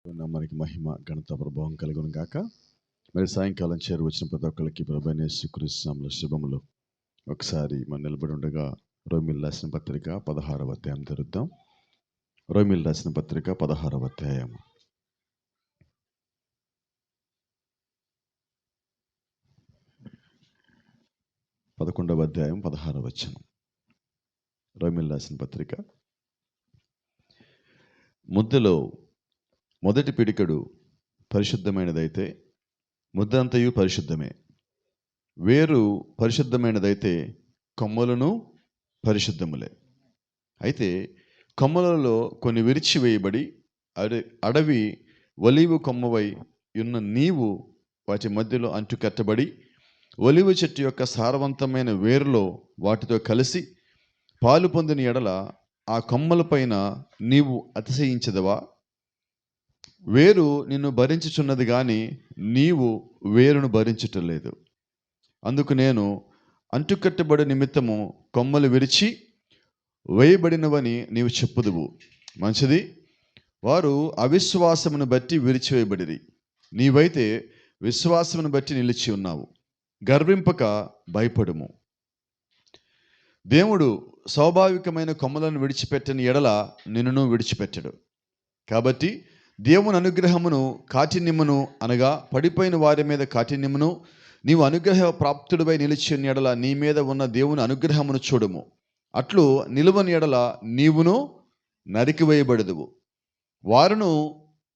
మనకి మహిమ ఘనత ప్రభావం కలుగును గాక. మరి సాయంకాలం చేరువచ్చిన ప్రతి ఒక్కరికి ప్రభువైన యేసుక్రీస్తు నామములో శుభములు. ఒకసారి మనం నిలబడి ఉండగా రోమీయులకు రాసిన పత్రిక 16వ అధ్యాయం తెరుద్దాం. రోమీయులకు రాసిన పత్రిక 16వ అధ్యాయం 11వ అధ్యాయం 16వ వచనం. రోమీయులకు రాసిన పత్రిక ముద్దలో మొదటి పిడికెడు పరిశుద్ధమైనదైతే ముద్దంతయు పరిశుద్ధమే. వేరు పరిశుద్ధమైనదైతే కొమ్మలను పరిశుద్ధములే. అయితే కొమ్మలలో కొన్ని విరిచివేయబడి అడవి ఒలీవ కొమ్మవై ఉన్న నీవు వాటి మధ్యలో అంటుకట్టబడి ఒలీవ చెట్టు యొక్క సారవంతమైన వేరులో వాటితో కలిసి పాలు పొందిన ఎడల ఆ కొమ్మల పైన నీవు అతిశయించదవా? వేరు నిన్ను భరించుచున్నది కానీ నీవు వేరును భరించుట లేదు. అందుకు నేను అంటుకట్టబడి నిమిత్తము కొమ్మలు విరిచి వేయబడినవని నీవు చెప్పుదువు. మంచిది, వారు అవిశ్వాసమును బట్టి విరిచివేయబడిరి, నీవైతే విశ్వాసమును బట్టి నిలిచి ఉన్నావు. గర్వింపక భయపడుము. దేవుడు స్వాభావికమైన కొమ్మలను విడిచిపెట్టని ఎడల నిన్నును విడిచిపెట్టడు. కాబట్టి దేవుని అనుగ్రహమును కాఠిన్యమును అనగా పడిపోయిన వారి మీద కాఠిన్యమును నీవు అనుగ్రహ ప్రాప్తుడిపై నిలిచిన ఎడల నీ మీద ఉన్న దేవుని అనుగ్రహమును చూడుము. అట్లు నిలువని ఎడల నీవును నరికివేయబడదువు. వారును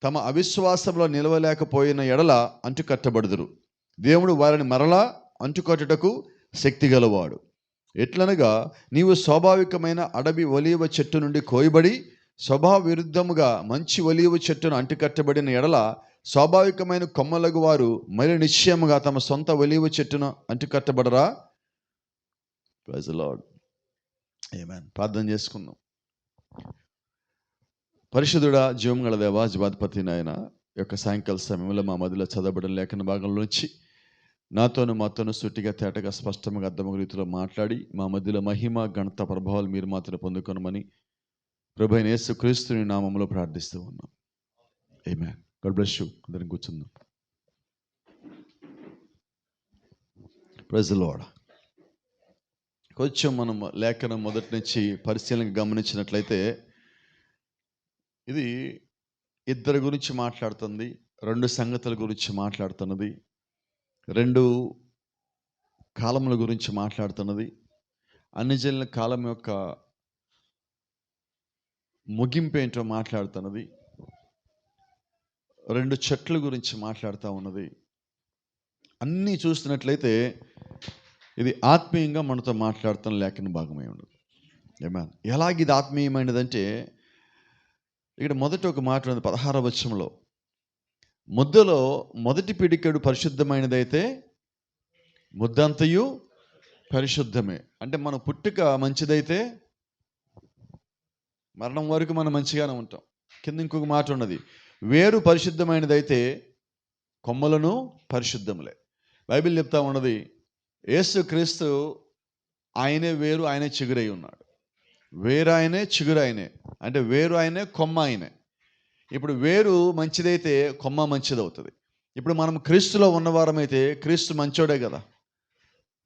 తమ అవిశ్వాసంలో నిలవలేకపోయిన ఎడల అంటుకట్టబడుదురు. దేవుడు వారిని మరలా అంటుకట్టుటకు శక్తి గలవాడు. ఎట్లనగా నీవు స్వాభావికమైన అడవి ఒలీవ చెట్టు నుండి కోయబడి స్వభావ విరుద్ధముగా మంచి ఒలీవ చెట్టును అంటుకట్టబడిన ఎడల స్వాభావికమైన కొమ్మలగు వారు మరి నిశ్చయముగా తమ సొంత ఒలీవ చెట్టును అంటుకట్టబడరా? Praise the lord. ఆమేన్. ప్రార్థన చేసుకుందాం. పరిశుద్ధుడా, జీవం గల దేవా, జీవాధిపతి నాయన, యొక్క సాయంకాల సమయంలో మా మధ్యలో చదవబడిన లేఖన భాగంలోంచి నాతోను మాతోను సూటిగా తేటగా స్పష్టంగా అర్థమగు రీతిలో మాట్లాడి మా మధ్యలో మహిమ ఘనత ప్రభావాలు మీరు మాత్రం పొందుకొనమని ప్రభువైన యేసుక్రీస్తుని నామములో ప్రార్థిస్తూ ఉన్నాం. ఆమేన్. God bless you. అందరం కూర్చుందాం. Praise the lord. కొంచెం మనం లేఖనం మొదటి నుంచి పరిశీలనగా గమనించినట్లయితే ఇది ఇద్దరి గురించి మాట్లాడుతుంది, రెండు సంగతుల గురించి మాట్లాడుతున్నది, రెండు కాలముల గురించి మాట్లాడుతున్నది, అన్ని జనుల కాలం యొక్క ముగింపు ఏంటో మాట్లాడుతున్నది, రెండు చెట్ల గురించి మాట్లాడుతూ ఉన్నది. అన్నీ చూస్తున్నట్లయితే ఇది ఆత్మీయంగా మనతో మాట్లాడుతున్న లేఖన భాగమై ఉండదు. ఏమన్నా ఎలాగ ఇది ఆత్మీయమైనదంటే ఇక్కడ మొదటి ఒక మాట ఉంది 16వ వచనంలో, ముద్దలో మొదటి పిడికెడు పరిశుద్ధమైనదైతే ముద్దంతయు పరిశుద్ధమే. అంటే మన పుట్టుక మంచిదైతే మరణం వరకు మనం మంచిగానే ఉంటాం. కింద ఇంకొక మాట ఉన్నది, వేరు పరిశుద్ధమైనదైతే కొమ్మలను పరిశుద్ధములే. బైబిల్ చెప్తా ఉన్నది, యేసుక్రీస్తు ఆయనే వేరు, ఆయనే చిగురై ఉన్నాడు. వేరు ఆయనే, చిగురు ఆయనే. అంటే వేరు ఆయనే, కొమ్మ ఆయనే. ఇప్పుడు వేరు మంచిదైతే కొమ్మ మంచిదవుతుంది. ఇప్పుడు మనం క్రీస్తులో ఉన్నవారమైతే క్రీస్తు మంచోడే కదా,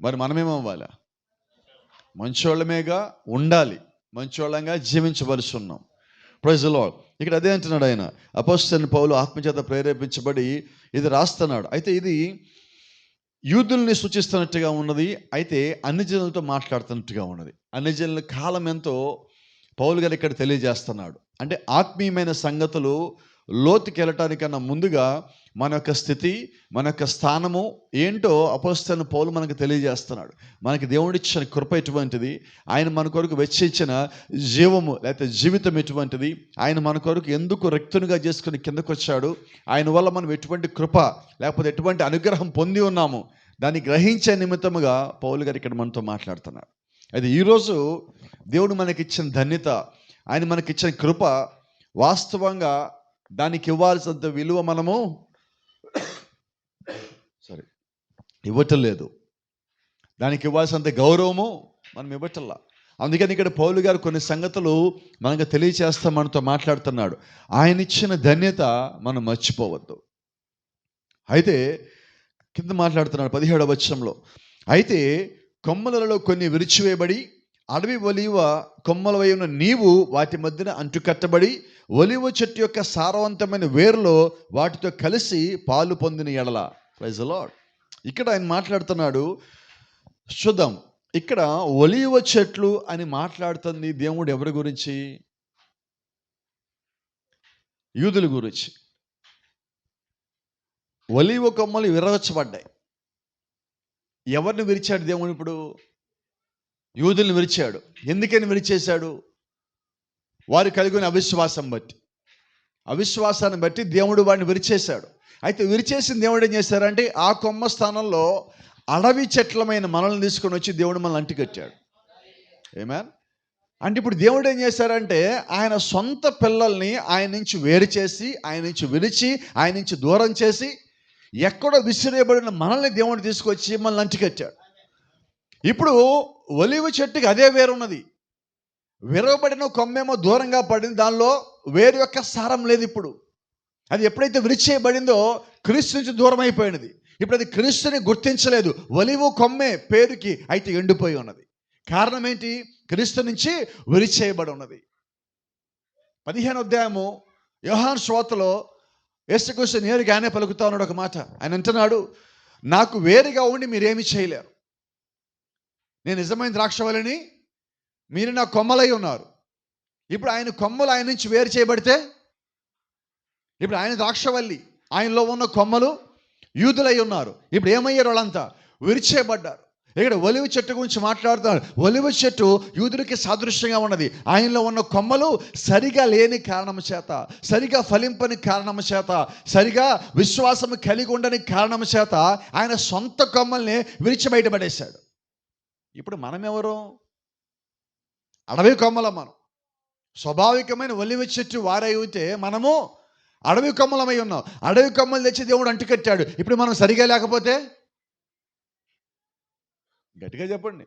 మరి మనమేమవ్వాలి? మంచోళ్ళమేగా ఉండాలి, మంచోళ్ళంగా జీవించవలసి ఉన్నాం. Praise the Lord. ఇక్కడ అదే అంటున్నాడు ఆయన, అపోస్తలుడైన పౌలు ఆత్మచేత ప్రేరేపించబడి ఇది రాస్తున్నాడు. అయితే ఇది యూదుల్ని సూచిస్తున్నట్టుగా ఉన్నది, అయితే అన్ని జనులతో మాట్లాడుతున్నట్టుగా ఉన్నది. అన్ని జనుల కాలం ఎంతో పౌలు గారు ఇక్కడ తెలియజేస్తున్నాడు. అంటే ఆత్మీయమైన సంగతులు లోతుకి వెళ్ళటానికన్నా ముందుగా మన యొక్క స్థితి, మన యొక్క స్థానము ఏంటో అపోస్తలుడైన పౌలు మనకు తెలియజేస్తున్నాడు. మనకి దేవుడిచ్చిన కృప ఎటువంటిది, ఆయన మన కొరకు వెచ్చించిన జీవము లేకపోతే జీవితం ఎటువంటిది, ఆయన మన కొరకు ఎందుకు రక్తునిగా చేసుకుని కిందకు వచ్చాడు, ఆయన వల్ల మనం ఎటువంటి కృప లేకపోతే ఎటువంటి అనుగ్రహం పొంది ఉన్నాము, దాన్ని గ్రహించే నిమిత్తముగా పౌలు గారు ఇక్కడ మనతో మాట్లాడుతున్నారు. అయితే ఈరోజు దేవుడు మనకిచ్చిన ధన్యత, ఆయన మనకిచ్చిన కృప, వాస్తవంగా దానికి ఇవ్వాల్సినంత విలువ మనము ఇవ్వటం లేదు. దానికి ఇవ్వాల్సినంత గౌరవము మనం ఇవ్వటల్లా. అందుకని ఇక్కడ పౌలు గారు కొన్ని సంగతులు మనకు తెలియచేస్తా మనతో మాట్లాడుతున్నాడు. ఆయన ఇచ్చిన ధన్యత మనం మర్చిపోవద్దు. అయితే కింద మాట్లాడుతున్నాడు 17వ వచనంలో, అయితే కొమ్మలలో కొన్ని విరిచివేయబడి అడవి ఒలీవ కొమ్మలవై ఉన్న నీవు వాటి మధ్యన అంటుకట్టబడి ఒలీవ చెట్టు యొక్క సారవంతమైన వేరులో వాటితో కలిసి పాలు పొందిన ఎడల. Praise the Lord. ఇక్కడ ఆయన మాట్లాడుతున్నాడు. చూద్దాం, ఇక్కడ ఒలీవ చెట్లు అని మాట్లాడుతుంది దేవుడు ఎవరి గురించి? యూదుల గురించి. ఒలీవ కొమ్మలు విరవచ్చబడ్డాయి. ఎవరిని విరిచాడు దేవుడు? ఇప్పుడు యూదుల్ని విరిచాడు. ఎందుకని విరిచేశాడు? వారు కలిగిన అవిశ్వాసం బట్టి, అవిశ్వాసాన్ని బట్టి దేవుడు వాడిని విరిచేశాడు. అయితే విరిచేసిన దేవుడు ఏం చేశారంటే ఆ కొమ్మ స్థానంలో అడవి చెట్లమైన మనల్ని తీసుకొని వచ్చి దేవుడు మనల్ని అంటికట్టాడు. ఆమేన్. అంటే ఇప్పుడు దేవుడు ఏం చేశారంటే ఆయన సొంత పిల్లల్ని ఆయన నుంచి వేరు చేసి, ఆయన నుంచి విరిచి, ఆయన నుంచి దూరం చేసి, ఎక్కడో విసిరేయబడిన మనల్ని దేవుడు తీసుకొచ్చి మనల్ని అంటికట్టాడు. ఇప్పుడు ఒలీవ చెట్టుకి అదే వేరున్నది. విరవబడిన కొమ్మేమో దూరంగా పడింది, దానిలో వేరు యొక్క సారం లేదు. ఇప్పుడు అది ఎప్పుడైతే విరిచేయబడిందో క్రీస్తు నుంచి దూరం అయిపోయినది. ఇప్పుడు అది క్రీస్తుని గుర్తించలేదు. ఒలీవ కొమ్మే పేరుకి, అయితే ఎండిపోయి ఉన్నది. కారణం ఏంటి? క్రీస్తు నుంచి విరిచేయబడి ఉన్నది. 15వ అధ్యాయము యోహాను సువార్తలో యేసుక్రీస్తు నేరుగానే పలుకుతా ఉన్నాడు ఒక మాట. ఆయన అంటున్నాడు, నాకు వేరుగా ఉండి మీరేమి చేయలేరు. నేను నిజమైన ద్రాక్షవల్లిని, మీరు నా కొమ్మలై ఉన్నారు. ఇప్పుడు ఆయన కొమ్మలు ఆయన నుంచి వేరు చేయబడితే, ఇప్పుడు ఆయన ద్రాక్షవల్లి, ఆయనలో ఉన్న కొమ్మలు యూదులై ఉన్నారు. ఇప్పుడు ఏమయ్యారు? వాళ్ళంతా విరిచేయబడ్డారు. ఇక్కడ ఒలివ చెట్టు గురించి మాట్లాడుతున్నారు. ఒలివ చెట్టు యూదులకి సాదృశ్యంగా ఉన్నది. ఆయనలో ఉన్న కొమ్మలు సరిగా లేని కారణం చేత, సరిగా ఫలింపని కారణం చేత, సరిగా విశ్వాసం కలిగి ఉండని కారణం చేత ఆయన సొంత కొమ్మల్ని విరిచి బయటపడేశాడు. ఇప్పుడు మనం ఎవరు? అడవి కొమ్మలం. మనం స్వాభావికమైన ఒలివ చెట్టు వారై ఉంటే మనము అడవి కొమ్మలమై ఉన్నాం. అడవి కొమ్మలు తెచ్చి దేవుడు అంటుకట్టాడు. ఇప్పుడు మనం సరిగా లేకపోతే, గట్టిగా చెప్పండి,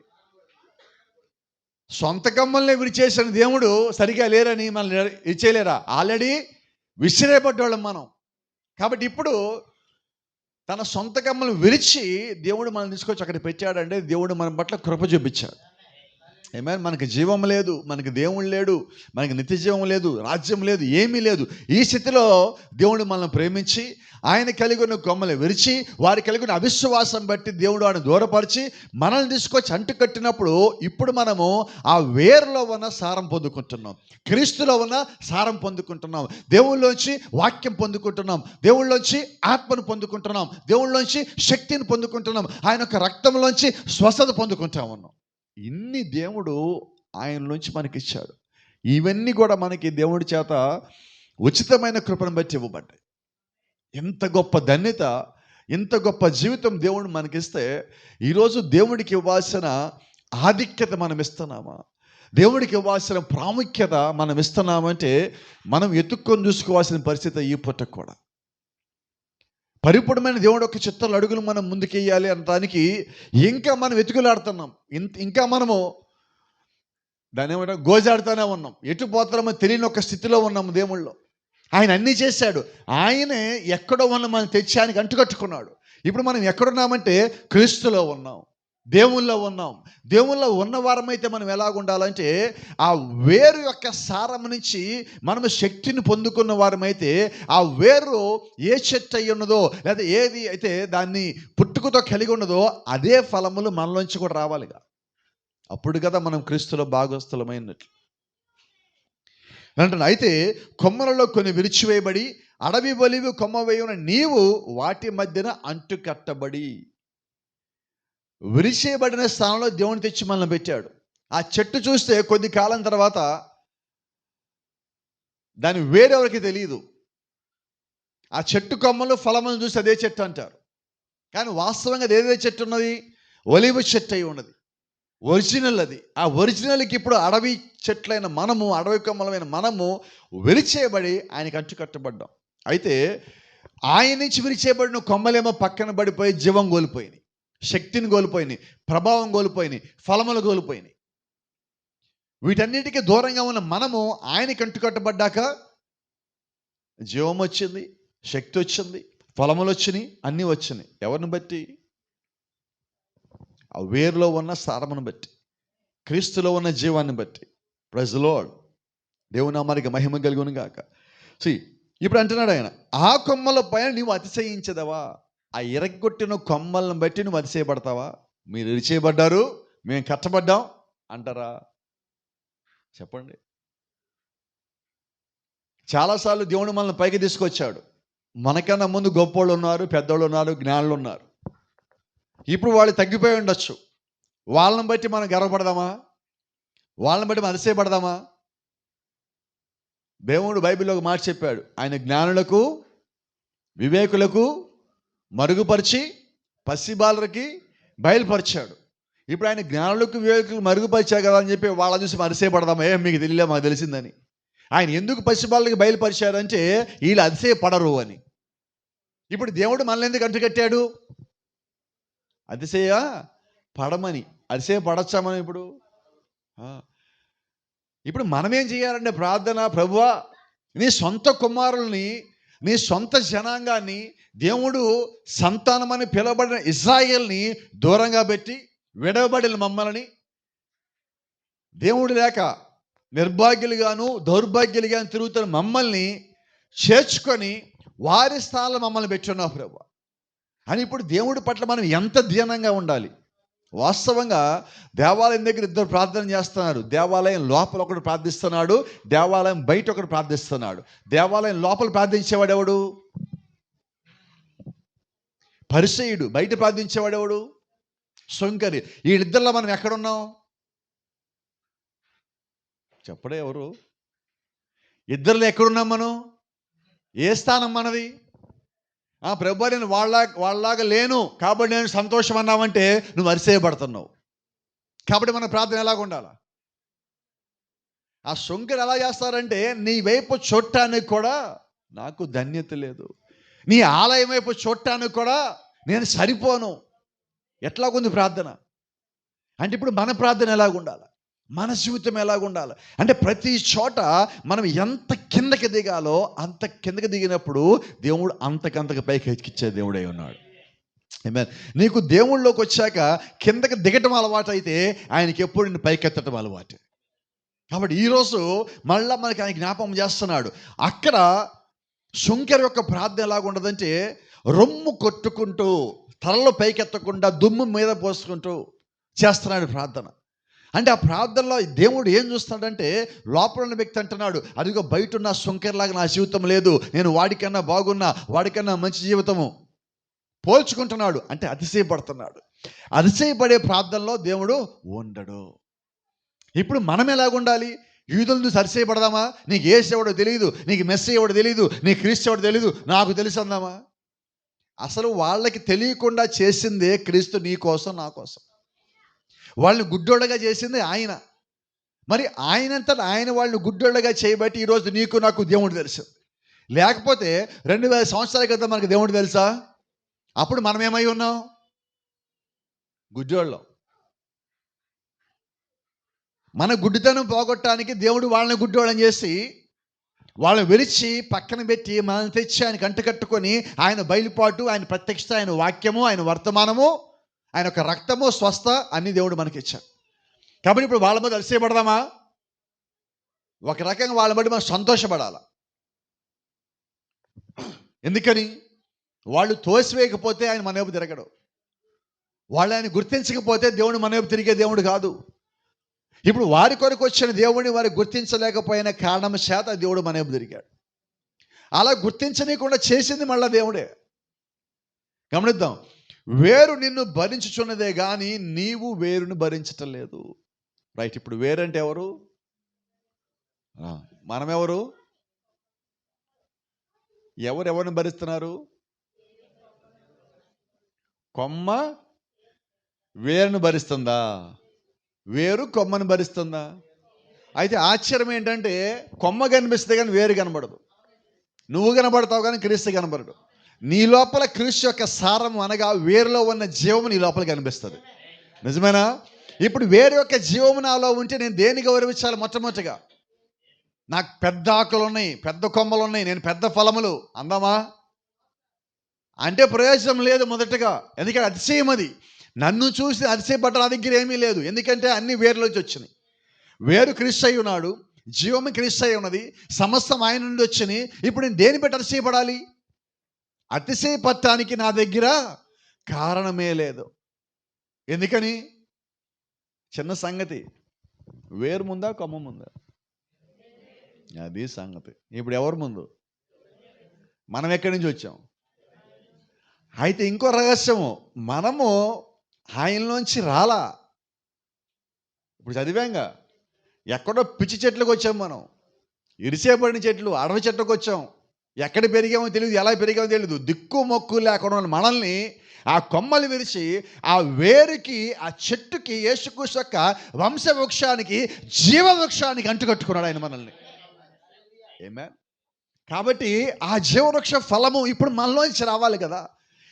సొంత కొమ్మల్ని విరిచేసిన దేవుడు సరిగా లేరని మనం ఇచ్చేయలేరా? ఆల్రెడీ విసిరేపడ్డవాళ్ళం మనం. కాబట్టి ఇప్పుడు తన సొంత కొమ్మలు విరిచి దేవుడు మనం తీసుకొచ్చి అక్కడ పెట్టాడంటే దేవుడు మన పట్ల కృప చూపించాడు. ఆమేన్. మనకి జీవం లేదు, మనకి దేవుడు లేడు, మనకి నిత్య జీవం లేదు, రాజ్యం లేదు, ఏమీ లేదు. ఈ స్థితిలో దేవుడు మనల్ని ప్రేమించి ఆయన కలిగి ఉన్న కొమ్మలు విరిచి, వారి కలిగి ఉన్న అవిశ్వాసం బట్టి దేవుడు వాడిని దూరపరిచి మనల్ని తీసుకొచ్చి అంటుకట్టినప్పుడు ఇప్పుడు మనము ఆ వేరులో ఉన్న సారం పొందుకుంటున్నాం, క్రీస్తులో ఉన్న సారం పొందుకుంటున్నాం, దేవుళ్ళలోంచి వాక్యం పొందుకుంటున్నాం, దేవుళ్ళలోంచి ఆత్మను పొందుకుంటున్నాం, దేవుళ్ళలోంచి శక్తిని పొందుకుంటున్నాం, ఆయన యొక్క రక్తంలోంచి స్వస్థత పొందుకుంటా ఉన్నాం. ఇన్ని దేవుడు ఆయన నుంచి మనకిచ్చాడు. ఇవన్నీ కూడా మనకి దేవుడి చేత ఉచితమైన కృపను బట్టి ఇవ్వబడ్డాయి. ఎంత గొప్ప ధన్యత, ఎంత గొప్ప జీవితం దేవుడు మనకిస్తే, ఈరోజు దేవుడికి ఇవ్వాల్సిన ఆధిక్యత మనం ఇస్తున్నామా? దేవుడికి ఇవ్వాల్సిన ప్రాముఖ్యత మనం ఇస్తున్నామంటే మనం ఎత్తుక్కొని చూసుకోవాల్సిన పరిస్థితి ఈ పుట్టకు కూడా. పరిపూర్ణమైన దేవుడు యొక్క చిత్తాలు అడుగులు మనం ముందుకెయ్యాలి అనడానికి ఇంకా మనం వెతుకులాడుతున్నాం. ఇంకా మనము దాని ఏమంటే గోజాడుతూనే ఉన్నాం. ఎటు పోతామో తెలియని ఒక స్థితిలో ఉన్నాము దేవుళ్ళో. ఆయన అన్నీ చేశాడు. ఆయనే ఎక్కడో ఉన్న మనం తెచ్చి ఆయనకి అంటుకట్టుకున్నాడు. ఇప్పుడు మనం ఎక్కడున్నామంటే క్రీస్తులో ఉన్నాం, దేవుళ్ళలో ఉన్నాం. దేవుళ్ళలో ఉన్న వారమైతే మనం ఎలాగుండాలంటే ఆ వేరు యొక్క సారం నుంచి మనము శక్తిని పొందుకున్న వారమైతే ఆ వేరు ఏ చెట్టు అయి ఉన్నదో లేదా ఏది అయితే దాన్ని పుట్టుకతో కలిగి ఉన్నదో అదే ఫలములు మనలోంచి కూడా రావాలిగా. అప్పుడు కదా మనం క్రీస్తులో భాగస్థులమైనట్లు అంటున్నా. అయితే కొమ్మలలో కొన్ని విరిచివేయబడి అడవి ఒలీవ కొమ్మ వేయున నీవు వాటి మధ్యన అంటుకట్టబడి, విరిచేయబడిన స్థానంలో దేవుని తెచ్చి మనల్ని పెట్టాడు. ఆ చెట్టు చూస్తే కొద్ది కాలం తర్వాత దాని వేరెవరికి తెలియదు. ఆ చెట్టు కొమ్మలు ఫలములను చూసి అదే చెట్టు అంటారు. కానీ వాస్తవంగా అది ఏదే చెట్టు ఉన్నది? ఒలీవ చెట్టు అయి ఉన్నది, ఒరిజినల్. అది ఆ ఒరిజినల్కి ఇప్పుడు అడవి చెట్లైన మనము, అడవి కొమ్మలమైన మనము విరిచేయబడి ఆయనకి అంటుకట్టబడ్డాం. అయితే ఆయన నుంచి విరిచేయబడిన కొమ్మలేమో పక్కన పడిపోయి జీవం కోల్పోయినాయి, శక్తిని కోల్పోయినాయి, ప్రభావం కోల్పోయినాయి, ఫలములు కోల్పోయినాయి. వీటన్నిటికీ దూరంగా ఉన్న మనము ఆయనకి అంటుకట్టబడ్డాక జీవం వచ్చింది, శక్తి వచ్చింది, ఫలములు వచ్చినాయి, అన్నీ వచ్చినాయి. ఎవరిని బట్టి? ఆ వేరులో ఉన్న సారమును బట్టి, క్రీస్తులో ఉన్న జీవాన్ని బట్టి. Praise the Lord. దేవుని నామానికి మహిమ కలుగును గాక. ఇప్పుడు అంటున్నాడు ఆయన, ఆ కొమ్మల పైన నీవు అతిశయించదవా? ఆ ఇరగొట్టిన కొమ్మలను బట్టి నువ్వు అతిశయపడతావా? మీరు ఇరిచేయబడ్డారు, మేము కట్టబడ్డాం అంటారా? చెప్పండి. చాలాసార్లు దేవుడు మనల్ని పైకి తీసుకొచ్చాడు. మనకన్నా ముందు గొప్పోళ్ళు ఉన్నారు, పెద్దోళ్ళు ఉన్నారు, జ్ఞానులు ఉన్నారు. ఇప్పుడు వాళ్ళు తగ్గిపోయి ఉండొచ్చు. వాళ్ళని బట్టి మనం గర్వపడదామా? వాళ్ళని బట్టి మనం అతిశయపడదామా? దేవుడు బైబిల్లో ఒక మాట చెప్పాడు, ఆయన జ్ఞానులకు వివేకులకు మరుగుపరిచి పసిబాలకి బయలుపరిచాడు. ఇప్పుడు ఆయన జ్ఞానులకు వివేకులకు మరుగుపరిచాడు కదా అని చెప్పి వాళ్ళ చూసి అతిశయపడదామా? మీకు తెలియలే, మాకు తెలిసిందని. ఆయన ఎందుకు పసిబాలకి బయలుపరిచారంటే వీళ్ళు అతిశయపడరు అని. ఇప్పుడు దేవుడు మనల్ని ఎందుకు అంటుకట్టాడు? అతిశయ పడమని. అతిశయపడచ్చా మనం ఇప్పుడు? ఇప్పుడు మనమేం చేయాలంటే ప్రార్థన, ప్రభువా నీ సొంత కుమారుల్ని, నీ సొంత జనాంగాన్ని, దేవుడు సంతానమని పిలువబడిన ఇశ్రాయేల్ని దూరంగా పెట్టి విడవబడిన మమ్మల్ని, దేవుడు లేక నిర్భాగ్యులుగాను దౌర్భాగ్యులుగాను తిరుగుతున్న మమ్మల్ని చేర్చుకొని వారి స్థానంలో మమ్మల్ని పెట్టున్నావు ప్రభువా అని. ఇప్పుడు దేవుడి పట్ల మనం ఎంత ధ్యానంగా ఉండాలి. వాస్తవంగా దేవాలయం దగ్గర ఇద్దరు ప్రార్థన చేస్తున్నారు. దేవాలయం లోపల ఒకడు ప్రార్థిస్తున్నాడు, దేవాలయం బయట ఒకడు ప్రార్థిస్తున్నాడు. దేవాలయం లోపల ప్రార్థించేవాడు ఎవడు? పరిసయ్యుడు. బయట ప్రార్థించేవాడు ఎవడు? సొంకరి. వీళ్ళిద్దరిలో మనం ఎక్కడున్నాం? చెప్పడే ఎవరు? ఇద్దరిలో ఎక్కడున్నాం మనం? ఏ స్థానం మనది? ప్రభు నేను వాళ్ళలాగా లేను కాబట్టి నేను సంతోషం అన్నావంటే నువ్వు అరిసేయబడుతున్నావు. కాబట్టి మన ప్రార్థన ఎలాగ ఉండాలా? ఆ శంకరు ఎలా చేస్తారంటే, నీ వైపు చూడటానికి కూడా నాకు ధన్యత లేదు, నీ ఆలయం వైపు చూడటానికి కూడా నేను సరిపోను. ఎట్లాగుంది ప్రార్థన అంటే? ఇప్పుడు మన ప్రార్థన ఎలాగ ఉండాలి? మన జీవితం ఎలాగ ఉండాలి అంటే, ప్రతి చోట మనం ఎంత కిందకి దిగాలో అంత కిందకి దిగినప్పుడు దేవుడు అంతకంతకు పైకి ఎక్కించే దేవుడై ఉన్నాడు. ఆమేన్. నీకు దేవుళ్ళలోకి వచ్చాక కిందకి దిగటం అలవాటు అయితే ఆయనకి ఎప్పుడు నిన్ను పైకెత్తటం అలవాటు. కాబట్టి ఈరోజు మళ్ళీ మనకి ఆయన జ్ఞాపకం చేస్తున్నాడు. అక్కడ శంకర్ యొక్క ప్రార్థన ఎలాగ ఉండదంటే, రొమ్ము కొట్టుకుంటూ తలలో పైకెత్తకుండా దుమ్ము మీద పోసుకుంటూ చేస్తున్నాడు ప్రార్థన. అంటే ఆ ప్రార్థనలో దేవుడు ఏం చూస్తాడంటే, లోపల ఉన్న వ్యక్తి అంటున్నాడు, అదిగో బయట ఉన్న శంకర్లాగా నా జీవితం లేదు, నేను వాడికన్నా బాగున్నా, వాడికన్నా మంచి జీవితము పోల్చుకుంటున్నాడు. అంటే అతిశయపడుతున్నాడు. అతిశయపడే ప్రార్థనలో దేవుడు ఉండడు. ఇప్పుడు మనం ఎలాగుండాలి? యూదులను చూసి అతిశయపడదామా? నీకు యేసు ఎవడో తెలియదు, నీకు మెస్సీ ఎవడో తెలియదు, నీకు క్రీస్తు ఎవడో తెలియదు, నాకు తెలుసు అందామా? అసలు వాళ్ళకి తెలియకుండా చేసిందే క్రీస్తు నీ కోసం నా కోసం. వాళ్ళని గుడ్డోళ్ళగా చేసింది ఆయన. మరి ఆయనంతటా ఆయన వాళ్ళని గుడ్డోళ్ళగా చేయబట్టి ఈరోజు నీకు నాకు దేవుడు తెలుసు. లేకపోతే 2000 సంవత్సరాల క్రితం మనకు దేవుడు తెలుసా? అప్పుడు మనం ఏమై ఉన్నాం? గుడ్డోళ్ళం. మన గుడ్డితనం పోగొట్టడానికి దేవుడు వాళ్ళని గుడ్డోళ్ళని చేసి వాళ్ళని విరిచి పక్కన పెట్టి మనల్ని తెచ్చి ఆయనకు అంటుకట్టుకొని ఆయన బయలుపాటు, ఆయన ప్రత్యక్షత, ఆయన వాక్యము, ఆయన వర్తమానము, ఆయన యొక్క రక్తము, స్వస్థ అన్ని దేవుడు మనకి ఇచ్చాడు. కాబట్టి ఇప్పుడు వాళ్ళ మీద అతిశయపడదామా? ఒక రకంగా వాళ్ళ బట్టి మనం సంతోషపడాలి. ఎందుకని? వాళ్ళు తోసివేయకపోతే ఆయన మన వైపు తిరగడు. వాళ్ళు ఆయన గుర్తించకపోతే దేవుడు మన వైపు తిరిగే దేవుడు కాదు. ఇప్పుడు వారి కొరకు వచ్చిన దేవుడిని వారు గుర్తించలేకపోయిన కారణం చేత దేవుడు మన వైపు తిరిగాడు. అలా గుర్తించనీయకుండా చేసింది మళ్ళా దేవుడే. గమనిద్దాం. వేరు నిన్ను భరించుచున్నదే కానీ నీవు వేరుని భరించటం లేదు. రైట్. ఇప్పుడు వేరంటే ఎవరు? మనమెవరు? ఎవరిని భరిస్తున్నారు? కొమ్మ వేరును భరిస్తుందా? వేరు కొమ్మను భరిస్తుందా? అయితే ఆశ్చర్యం ఏంటంటే, కొమ్మ కనిపిస్తే కానీ వేరు కనబడదు. నువ్వు కనబడతావు కానీ క్రీస్తు కనబడడు. నీ లోపల క్రీస్తు యొక్క సారం అనగా వేరులో ఉన్న జీవము నీ లోపల కనిపిస్తుంది. నిజమేనా? ఇప్పుడు వేరు యొక్క జీవము నాలో ఉంటే నేను దేన్ని గౌరవించాలి? మొట్టమొదటిగా నాకు పెద్ద ఆకులు ఉన్నాయి, పెద్ద కొమ్మలు ఉన్నాయి, నేను పెద్ద ఫలములు అందామా అంటే ప్రయోజనం లేదు. మొదటగా ఎందుకంటే అతిశయం అది. నన్ను చూసి అతిశయపడ్డ నా దగ్గర ఏమీ లేదు. ఎందుకంటే అన్ని వేరులోంచి వచ్చినాయి. వేరు క్రీస్తు అయి ఉన్నాడు, జీవము క్రీస్తు అయి ఉన్నది, సమస్తం ఆయన నుండి వచ్చినాయి. ఇప్పుడు నేను దేని బట్టి అతిశయపడాలి? అతిశయపడటానికి నా దగ్గర కారణమే లేదు. ఎందుకని? చిన్న సంగతి, వేరు ముందా కొమ్మ ముందా? అది సంగతి. ఇప్పుడు ఎవరు ముందు? మనం ఎక్కడి నుంచి వచ్చాం? అయితే ఇంకో రహస్యము, మనము ఆయనలోంచి రాలా. ఇప్పుడు చదివాంగా, ఎక్కడో పిచ్చి చెట్లకు వచ్చాం మనం, ఇరిసేపడిన చెట్లు, అడవి చెట్లకు వచ్చాం. ఎక్కడ పెరిగామో తెలియదు, ఎలా పెరిగామో తెలియదు. దిక్కు మొక్కు లేకుండా మనల్ని ఆ కొమ్మలు విరిచి ఆ వేరుకి, ఆ చెట్టుకి, యేసుక్రీస్తు యొక్క వంశవృక్షానికి, జీవవృక్షానికి అంటుకట్టుకున్నాడు ఆయన మనల్ని. ఆమేన్. కాబట్టి ఆ జీవవృక్ష ఫలము ఇప్పుడు మనలోంచి రావాలి కదా.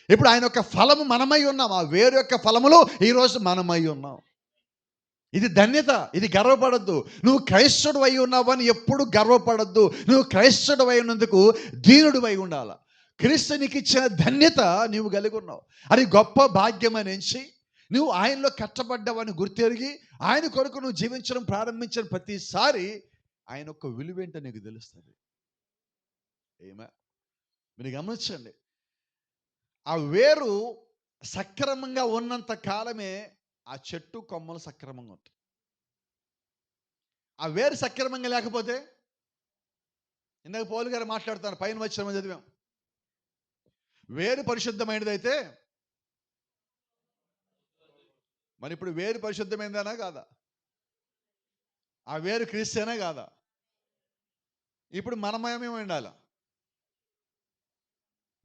ఇప్పుడు ఆయన యొక్క ఫలము మనమై ఉన్నాం. ఆ వేరు యొక్క ఫలములో ఈరోజు మనమై ఉన్నాం. ఇది ధన్యత. ఇది గర్వపడద్దు. నువ్వు క్రైస్తవుడు అయి ఉన్నావు అని ఎప్పుడు గర్వపడద్దు. నువ్వు క్రైస్తవుడు అయి ఉన్నందుకు దీనుడు అయి ఉండాలి. క్రీస్తు నీకు ఇచ్చిన ధన్యత నీవు కలిగి ఉన్నావు. అది గొప్ప భాగ్యం అని ఎంచి నువ్వు ఆయనలో కట్టబడ్డావని గుర్తెరిగి ఆయన కొరకు నువ్వు జీవించడం ప్రారంభించిన ప్రతిసారి ఆయన యొక్క విలువేంటో నీకు తెలుస్తుంది. మీరు గమనించండి, ఆ వేరు సక్రమంగా ఉన్నంత కాలమే ఆ చెట్టు కొమ్మలు సక్రమంగా ఉంటాయి. ఆ వేరు సక్రమంగా లేకపోతే, ఇందాక పౌలు గారు మాట్లాడుతారు, పైన వచ్చిన చదివాం, వేరు పరిశుద్ధమైనదైతే మరి ఇప్పుడు వేరు పరిశుద్ధమైందనా కాదా? ఆ వేరు క్రీస్తేనా కాదా? ఇప్పుడు మనమేమేమి ఉండాలి?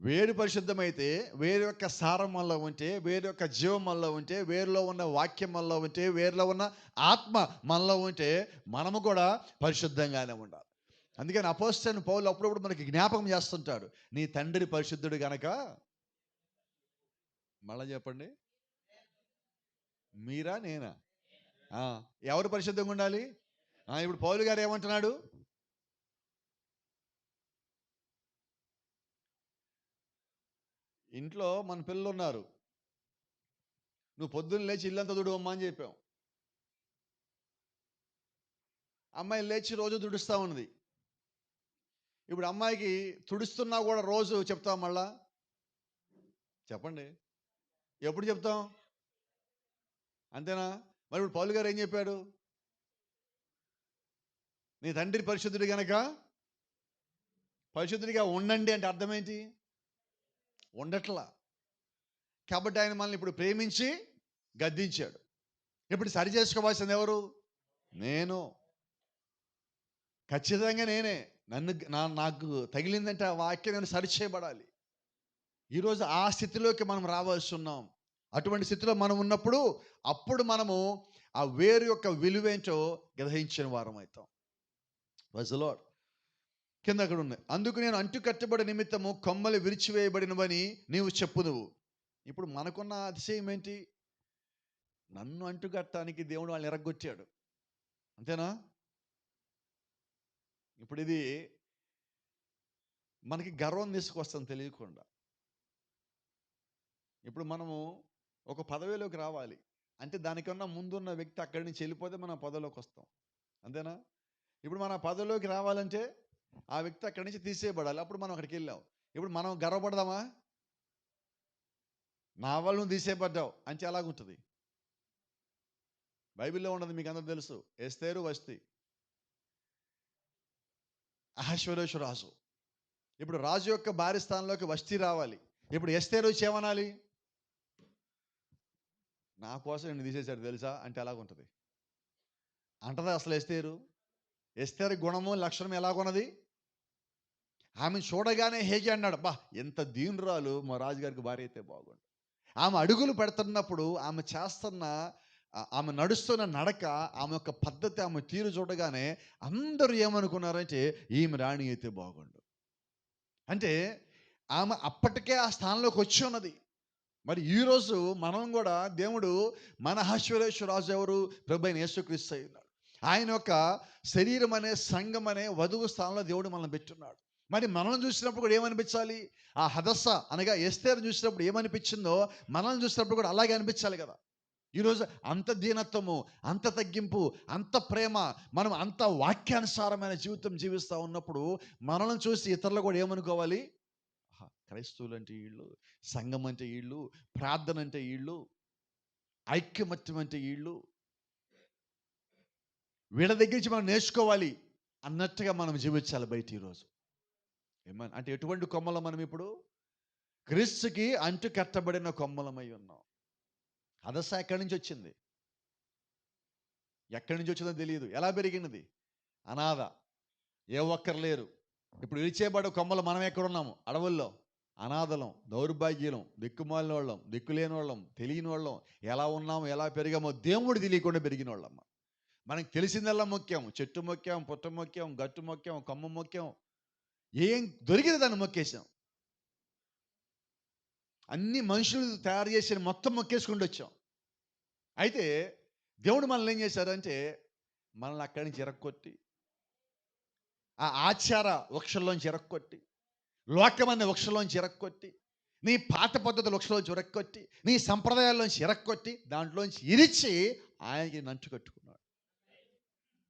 వేరు పరిశుద్ధమైతే, వేరు యొక్క సారం మనలో ఉంటే, వేరు యొక్క జీవం మనలో ఉంటే, వేరులో ఉన్న వాక్యం మనలో ఉంటే, వేరులో ఉన్న ఆత్మ మనలో ఉంటే మనము కూడా పరిశుద్ధంగానే ఉండాలి. అందుకని అపోస్తలుడైన పౌలు అప్పుడప్పుడు మనకి జ్ఞాపకం చేస్తుంటాడు, నీ తండ్రి పరిశుద్ధుడు గనక, మళ్ళా చెప్పండి, మీరా నేనా? ఎవరు పరిశుద్ధంగా ఉండాలి? ఇప్పుడు పౌలు గారు ఏమంటున్నాడు? ఇంట్లో మన పిల్లలు ఉన్నారు, నువ్వు పొద్దున్న లేచి ఇల్లంతా తుడువమ్మా అని చెప్పాం. అమ్మాయి లేచి రోజు తుడుస్తూ ఉన్నది. ఇప్పుడు అమ్మాయికి తుడుస్తున్నా కూడా రోజు చెప్తాం మళ్ళా? చెప్పండి, ఎప్పుడు చెప్తాం? అంతేనా? మరి ఇప్పుడు పౌలు గారు ఏం చెప్పాడు? నీ తండ్రి పరిశుద్ధుడు గనక పరిశుద్ధుడిగా ఉండండి అంటే అర్థం ఏంటి? ఉండట్లా. కాబట్టి ఆయన మనల్ని ఇప్పుడు ప్రేమించి గద్దించాడు. ఇప్పుడు సరి చేసుకోవాల్సింది ఎవరు? నేను. ఖచ్చితంగా నేనే. నాకు తగిలిందంటే ఆ వాక్యం నేను సరిచేయబడాలి. ఈరోజు ఆ స్థితిలోకి మనం రావాల్సి ఉన్నాం. అటువంటి స్థితిలో మనం ఉన్నప్పుడు అప్పుడు మనము ఆ వేరు యొక్క విలువేంటో గ్రహించిన వారం అవుతాం. Praise the Lord. కింద అక్కడ ఉంది, అందుకు నేను అంటు కట్టబడి నిమిత్తము కొమ్మలు విరిచివేయబడినవని నీవు చెప్పుదువు. ఇప్పుడు మనకున్న అతిశయం ఏంటి? నన్ను అంటుకట్టడానికి దేవుడు వాళ్ళని ఎరగొట్టాడు, అంతేనా? ఇప్పుడు ఇది మనకి గర్వం తీసుకొస్తాం తెలియకుండా. ఇప్పుడు మనము ఒక పదవిలోకి రావాలి అంటే దానికన్నా ముందున్న వ్యక్తి అక్కడి నుంచి వెళ్ళిపోతే మనం పదవిలోకి వస్తాం, అంతేనా? ఇప్పుడు మన పదవిలోకి రావాలంటే ఆ వ్యక్తి అక్కడి నుంచి తీసేయబడాలి, అప్పుడు మనం అక్కడికి వెళ్ళాం. ఇప్పుడు మనం గర్వపడదామా? నా వల్ల నువ్వు తీసేయబడ్డావు అంటే ఎలాగుంటుంది? బైబిల్లో ఉన్నది మీకు అందరూ తెలుసు, ఎస్తేరు వస్తి, అహశ్వేరోషు రాజు. ఇప్పుడు రాజు యొక్క భార్య స్థానంలోకి వస్తి రావాలి. ఇప్పుడు ఎస్తేరు వచ్చి ఏమనాలి? నా కోసం నేను తీసేశాడు తెలుసా అంటే ఎలాగుంటుంది? అంటదా అసలు ఎస్తేరు? ఎస్తేరు గుణము లక్షణం ఎలాగున్నది? ఆమె చూడగానే హేగి అన్నాడు, బా ఎంత దీనురాలు, మా రాజుగారికి భార్య అయితే బాగుండు. ఆమె అడుగులు పెడుతున్నప్పుడు, ఆమె చేస్తున్న, ఆమె నడుస్తున్న నడక, ఆమె యొక్క పద్ధతి, ఆమె తీరు చూడగానే అందరూ ఏమనుకున్నారంటే ఈమె రాణి అయితే బాగుండు. అంటే ఆమె అప్పటికే ఆ స్థానంలోకి వచ్చి ఉన్నది. మరి ఈరోజు మనం కూడా దేవుడు మన అహశ్వరేశ్వరాజు ఎవరు? ప్రభువైన యేసుక్రీస్తు అయి ఉన్నాడు. ఆయన యొక్క శరీరం అనే సంఘం అనే వధువు స్థానంలో దేవుడు మనల్ని పెట్టున్నాడు. మరి మనల్ని చూసినప్పుడు కూడా ఏమనిపించాలి? ఆ హదస్స అనగా ఎస్తేరును చూసినప్పుడు ఏమనిపించిందో మనల్ని చూసినప్పుడు కూడా అలాగే అనిపించాలి కదా. ఈరోజు అంత దీనత్వము, అంత తగ్గింపు, అంత ప్రేమ, మనం అంత వాక్యానుసారమైన జీవితం జీవిస్తూ ఉన్నప్పుడు మనల్ని చూసి ఇతరులు కూడా ఏమనుకోవాలి? క్రైస్తవులు అంటే వీళ్ళు, సంఘం అంటే వీళ్ళు, ప్రార్థన అంటే వీళ్ళు, ఐక్యమత్యం అంటే వీళ్ళు, వీళ్ళ దగ్గర నుంచి మనం నేర్చుకోవాలి అన్నట్టుగా మనం జీవించాలి బయట ఈరోజు. ఏమన్నా అంటే ఎటువంటి కొమ్మలం మనం ఇప్పుడు? క్రీస్తుకి అంటు కట్టబడిన కొమ్మలమై ఉన్నాం. హదస్స ఎక్కడి నుంచి వచ్చింది? ఎక్కడి నుంచి వచ్చిందో తెలియదు. ఎలా పెరిగినది? అనాథ, ఏ ఒక్కరు లేరు. ఇప్పుడు విరిచేబడే కొమ్మలు మనం ఎక్కడున్నాము? అడవుల్లో. అనాథలం, దౌర్భాగ్యులం, దిక్కుమాలిన వాళ్ళం, దిక్కులేని వాళ్ళం, తెలియని వాళ్ళం, ఎలా ఉన్నామో ఎలా పెరిగామో దేవుడు తెలియకుండా పెరిగిన వాళ్ళమ్మ. మనకు తెలిసిందల్లా మొక్కాం. చెట్టు మొక్కాం, పుట్ట మొక్కాం, గట్టు మొక్కాం, కొమ్మ మొక్కాం, ఏం దొరికింది దాన్ని మొక్కేసాం. అన్ని మనుషులు తయారు చేసిన మొత్తం మొక్కేసుకుంటూ వచ్చాం. అయితే దేవుడు మనల్ని ఏం చేశారంటే మనల్ని అక్కడి నుంచి ఎరక్కొట్టి, ఆ ఆచార వృక్షంలోంచి ఎరక్కొట్టి, లోకమనే వృక్షంలోంచి ఎరక్కొట్టి, నీ పాత పద్ధతుల వృక్షంలోంచి ఎరక్కొట్టి, నీ సంప్రదాయాల్లోంచి ఎరక్కొట్టి, దాంట్లోంచి ఇరిచి ఆయనకి నంటు కట్టుకున్నాడు.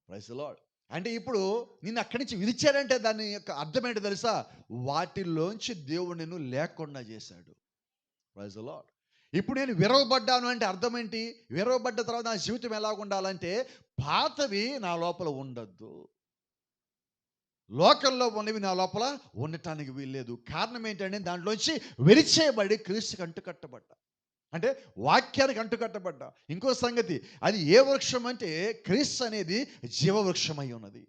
Praise the Lord. అంటే ఇప్పుడు నిన్ను అక్కడి నుంచి విరిచాడంటే దాని యొక్క అర్థం ఏంటో తెలుసా? వాటిల్లోంచి దేవుడు నిన్ను లేకుండా చేశాడు. Praise the Lord. ఇప్పుడు నేను విరవబడ్డాను అంటే అర్థం ఏంటి? విరవబడ్డ తర్వాత నా జీవితం ఎలా ఉండాలంటే పాతవి నా లోపల ఉండద్దు, లోకల్లో ఉన్నవి నా లోపల ఉండటానికి వీల్లేదు. కారణం ఏంటంటే దాంట్లోంచి విరిచేయబడి క్రీస్తుకి అంటుకట్టబడ్డా, అంటే వాక్యానికి అంటుకట్టబడ్డా. ఇంకో సంగతి, అది ఏ వృక్షం అంటే క్రీస్తు అనేది జీవవృక్షమై ఉన్నది.